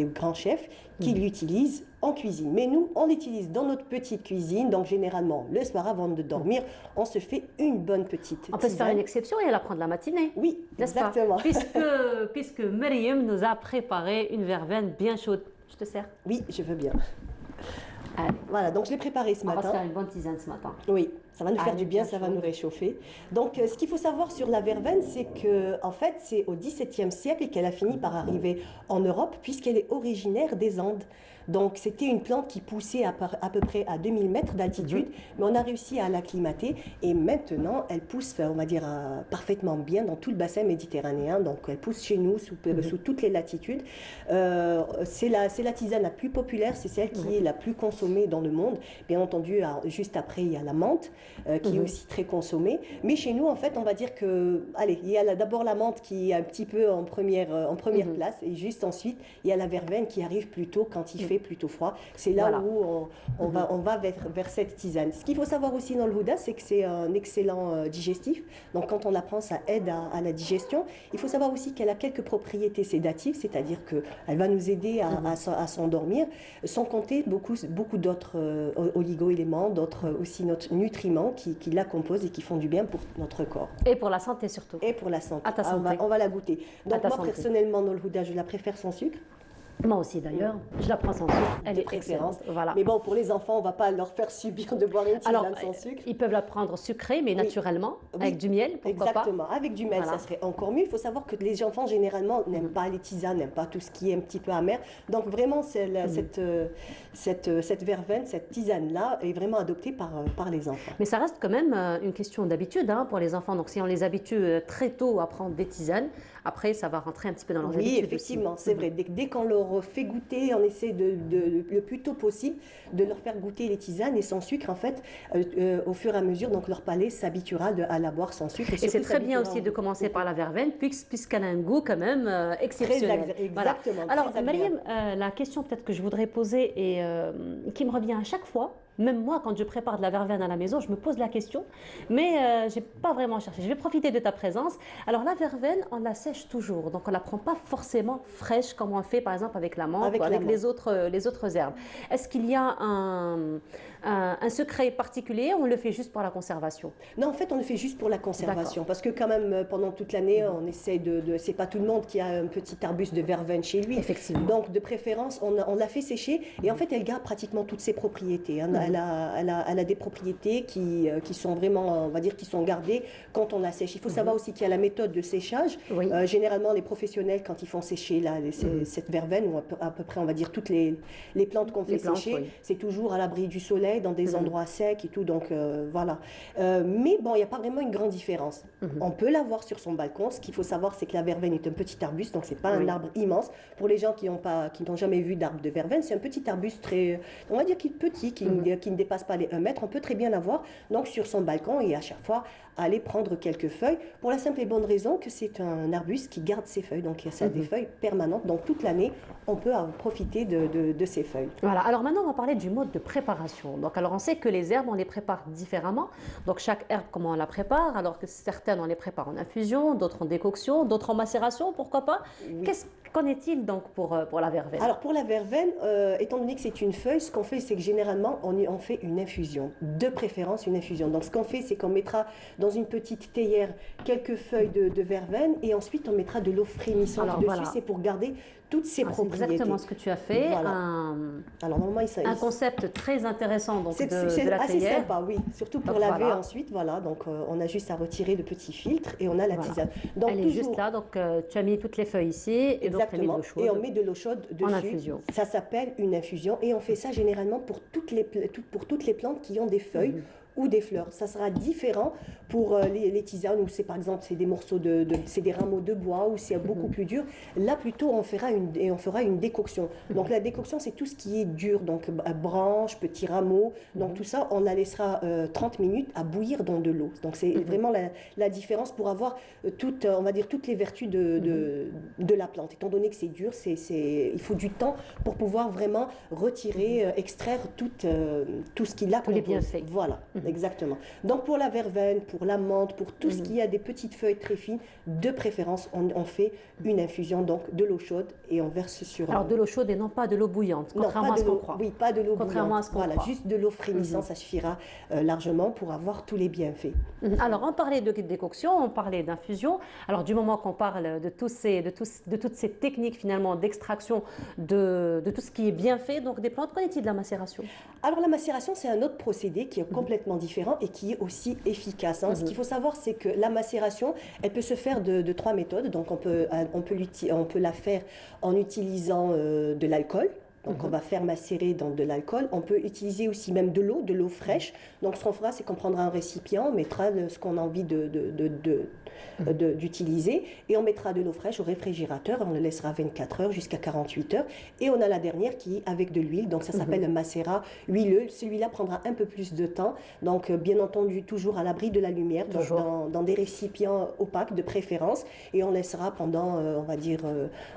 grands chefs qui l'utilisent en cuisine. Mais nous, on l'utilise dans notre petite cuisine, donc généralement le soir avant de dormir, on se fait une bonne petite On peut se faire une exception et la prendre la matinée. Oui, exactement. Puisque Myriam nous a préparé une verveine bien chaude. Je te sers? Oui, je veux bien. Allez. Voilà, donc je l'ai préparé ce matin. On va se faire une bonne tisane ce matin. Oui, ça va nous faire du bien, ça va nous réchauffer. Donc, ce qu'il faut savoir sur la verveine, c'est que, en fait, c'est au XVIIe siècle qu'elle a fini par arriver en Europe, puisqu'elle est originaire des Andes. Donc, c'était une plante qui poussait à peu près à 2000 mètres d'altitude, mais on a réussi à l'acclimater et maintenant, elle pousse, on va dire, parfaitement bien dans tout le bassin méditerranéen. Donc, elle pousse chez nous sous toutes les latitudes. C'est la tisane la plus populaire, c'est celle qui est la plus consommée dans le monde. Bien entendu, juste après, il y a la menthe, qui est aussi très consommée. Mais chez nous, en fait, on va dire que, allez, il y a d'abord la menthe qui est un petit peu en première place, et juste ensuite, il y a la verveine qui arrive plutôt quand il fait plutôt froid. C'est là où on va vers cette tisane. Ce qu'il faut savoir aussi dans le houda, c'est que c'est un excellent digestif. Donc quand on la prend, ça aide à la digestion. Il faut savoir aussi qu'elle a quelques propriétés sédatives, c'est-à-dire qu'elle va nous aider à s'endormir, sans compter beaucoup d'autres oligo-éléments, d'autres aussi nutriments qui la composent et qui font du bien pour notre corps. Et pour la santé surtout. Et pour la santé. À ta santé. On va la goûter. Donc moi, personnellement, dans le houda, je la préfère sans sucre. Moi aussi d'ailleurs, je la prends sans sucre, elle est excellente. Voilà. Mais bon, pour les enfants, on ne va pas leur faire subir de boire une tisane sans sucre. Ils peuvent la prendre sucrée, mais naturellement, avec du miel, pourquoi Exactement, pas. avec du miel, ça serait encore mieux. Il faut savoir que les enfants, généralement, n'aiment pas les tisanes, n'aiment pas tout ce qui est un petit peu amer. Donc vraiment, cette verveine, cette tisane-là, est vraiment adoptée par les enfants. Mais ça reste quand même une question d'habitude pour les enfants. Donc si on les habitue très tôt à prendre des tisanes, après, ça va rentrer un petit peu dans leurs habitudes. Oui, effectivement, c'est vrai. Dès qu'on leur fait goûter, on essaie le plus tôt possible de leur faire goûter les tisanes et sans sucre. En fait, au fur et à mesure, donc leur palais s'habituera à la boire sans sucre. Et c'est très bien aussi de commencer par la verveine, puisqu'elle a un goût quand même exceptionnel. Exactement. Voilà. Alors, Myriam, la question peut-être que je voudrais poser et qui me revient à chaque fois, même moi, quand je prépare de la verveine à la maison, je me pose la question, mais je n'ai pas vraiment cherché. Je vais profiter de ta présence. Alors, la verveine, on la sèche toujours, donc on ne la prend pas forcément fraîche comme on fait, par exemple, avec la menthe ou avec les autres herbes. Est-ce qu'il y a un secret particulier ou on le fait juste pour la conservation? Non, en fait, on le fait juste pour la conservation, parce que quand même, pendant toute l'année, on essaie c'est pas tout le monde qui a un petit arbuste de verveine chez lui. Effectivement. Donc, de préférence, on la fait sécher, et en fait, elle garde pratiquement toutes ses propriétés. Elle a des propriétés qui sont vraiment, on va dire, qui sont gardées quand on la sèche. Il faut savoir aussi qu'il y a la méthode de séchage. Généralement, les professionnels, quand ils font sécher cette verveine, ou à peu près, on va dire, toutes les plantes qu'on fait sécher, c'est toujours à l'abri du soleil, dans des endroits secs et tout. Donc, voilà. Mais bon, il n'y a pas vraiment une grande différence. On peut l'avoir sur son balcon. Ce qu'il faut savoir, c'est que la verveine est un petit arbuste, donc c'est pas un arbre immense. Pour les gens qui n'ont jamais vu d'arbre de verveine, c'est un petit arbuste très, on va dire, qui est petit, qui ne dépasse pas les 1 mètre. On peut très bien l'avoir donc sur son balcon et à chaque fois aller prendre quelques feuilles pour la simple et bonne raison que c'est un arbuste qui garde ses feuilles. Donc ça a des feuilles permanentes. Donc toute l'année, on peut profiter de ces feuilles. Voilà, alors maintenant on va parler du mode de préparation. Donc alors on sait que les herbes, on les prépare différemment. Donc chaque herbe, comment on la prépare, alors que certaines on les prépare en infusion, d'autres en décoction, d'autres en macération, pourquoi pas. Qu'en est-il donc pour la verveine? Alors pour la verveine, étant donné que c'est une feuille, ce qu'on fait, c'est que généralement on fait une infusion, de préférence une infusion. Donc ce qu'on fait, c'est qu'on mettra dans une petite théière quelques feuilles de verveine et ensuite on mettra de l'eau frémissante dessus. Voilà. C'est pour garder toutes ces propriétés. C'est exactement ce que tu as fait. Voilà. Alors normalement, un concept très intéressant donc, c'est de la assez théière. sympa, oui. Surtout pour laver ensuite. Voilà, donc on a juste à retirer le petit filtre et on a la tisane. Donc, elle est juste là, donc tu as mis toutes les feuilles ici et donc tu as mis de l'eau chaude. Et on met de l'eau chaude dessus. En infusion. Ça s'appelle une infusion et on fait ça généralement pour toutes les plantes qui ont des feuilles. Ou des fleurs. Ça sera différent pour les tisanes où c'est par exemple c'est des morceaux c'est des rameaux de bois ou c'est beaucoup plus dur. Là plutôt on fera une décoction. Donc la décoction c'est tout ce qui est dur, donc branches, petits rameaux. Donc tout ça on la laissera 30 minutes à bouillir dans de l'eau. Donc c'est vraiment la différence pour avoir on va dire toutes les vertus de la plante. Étant donné que c'est dur, il faut du temps pour pouvoir vraiment retirer, extraire tout ce qu'il a. Tous les bienfaits. Voilà. Exactement. Donc pour la verveine, pour la menthe, pour tout ce qui a des petites feuilles très fines, de préférence, on fait une infusion, donc de l'eau chaude et on verse sur... Alors de l'eau chaude et non pas de l'eau bouillante, contrairement à ce qu'on croit. Oui, pas de l'eau contrairement bouillante. À ce qu'on croit. Juste de l'eau frémissante, ça suffira largement pour avoir tous les bienfaits. Alors on parlait de décoction, on parlait d'infusion. Alors du moment qu'on parle de toutes ces techniques finalement d'extraction de tout ce qui est bien fait, donc des plantes, qu'en est-il de la macération? Alors la macération, c'est un autre procédé qui est complètement différent et qui est aussi efficace. Ce qu'il faut savoir, c'est que la macération, elle peut se faire de 3 méthodes. Donc on peut la faire en utilisant de l'alcool. Donc on va faire macérer dans de l'alcool. On peut utiliser aussi même de l'eau fraîche. Donc ce qu'on fera, c'est qu'on prendra un récipient, on mettra ce qu'on a envie d'utiliser et on mettra de l'eau fraîche au réfrigérateur. On le laissera 24 heures jusqu'à 48 heures. Et on a la dernière qui est avec de l'huile. Donc ça s'appelle un macérat huileux. Celui-là prendra un peu plus de temps. Donc bien entendu, toujours à l'abri de la lumière, dans des récipients opaques de préférence. Et on laissera pendant, on va dire,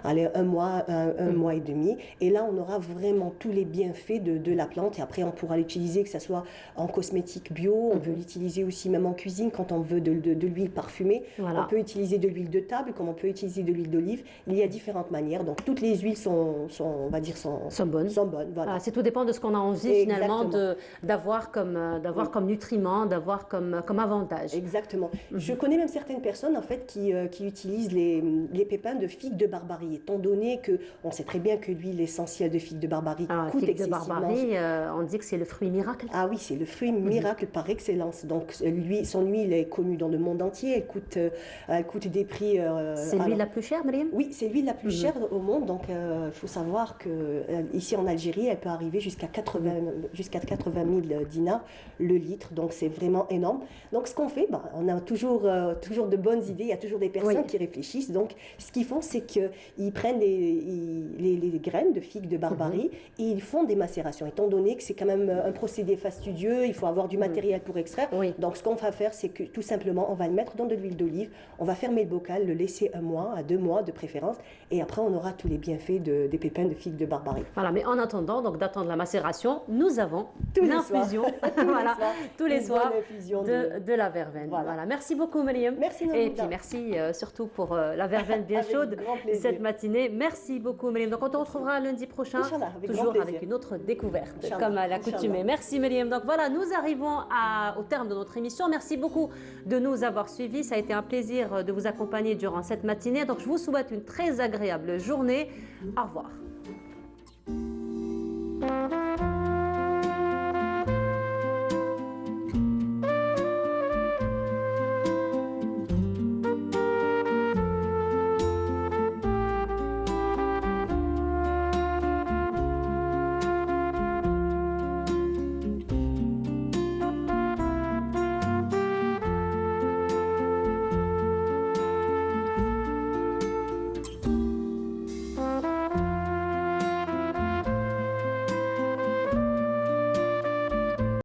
un mois, un mois et demi. Et là, on aura vraiment tous les bienfaits de la plante et après on pourra l'utiliser que ce soit en cosmétique bio, on peut l'utiliser aussi même en cuisine quand on veut de l'huile parfumée, on peut utiliser de l'huile de table comme on peut utiliser de l'huile d'olive, il y a différentes manières, donc toutes les huiles sont on va dire sont bonnes. Voilà. C'est tout dépend de ce qu'on a envie finalement d'avoir comme nutriment, d'avoir comme avantage. Exactement. Je connais même certaines personnes en fait qui utilisent les pépins de figue de Barbarie, étant donné que on sait très bien que l'huile essentielle de figue de Barbarie coûte excessivement. Figue de Barbarie, on dit que c'est le fruit miracle. Ah oui, c'est le fruit miracle par excellence. Donc son huile est connue dans le monde entier. Elle coûte des prix. C'est l'huile la plus chère, Mariam? Oui, c'est l'huile la plus chère au monde. Donc il faut savoir que ici en Algérie, elle peut arriver jusqu'à 80 000 dinars le litre. Donc c'est vraiment énorme. Donc ce qu'on fait, on a toujours de bonnes idées. Il y a toujours des personnes qui réfléchissent. Donc ce qu'ils font, c'est qu'ils prennent les graines de figue de Barbarie et ils font des macérations. Étant donné que c'est quand même un procédé fastidieux, il faut avoir du matériel pour extraire. Donc ce qu'on va faire, c'est que tout simplement, on va le mettre dans de l'huile d'olive, on va fermer le bocal, le laisser 1 mois à 2 mois de préférence et après on aura tous les bienfaits des pépins de figue de Barbarie. Voilà, mais en attendant, donc d'attendre la macération, nous avons l'infusion tous les soirs de la verveine. Voilà. Merci beaucoup Mariam. Merci et puis merci surtout pour la verveine bien chaude cette matinée. Merci beaucoup Mariam. Donc on te retrouvera lundi prochain, toujours avec une autre découverte, comme à l'accoutumée. Merci Mariam. Donc voilà, nous arrivons au terme de notre émission. Merci beaucoup de nous avoir suivis. Ça a été un plaisir de vous accompagner durant cette matinée. Donc je vous souhaite une très agréable journée. Au revoir.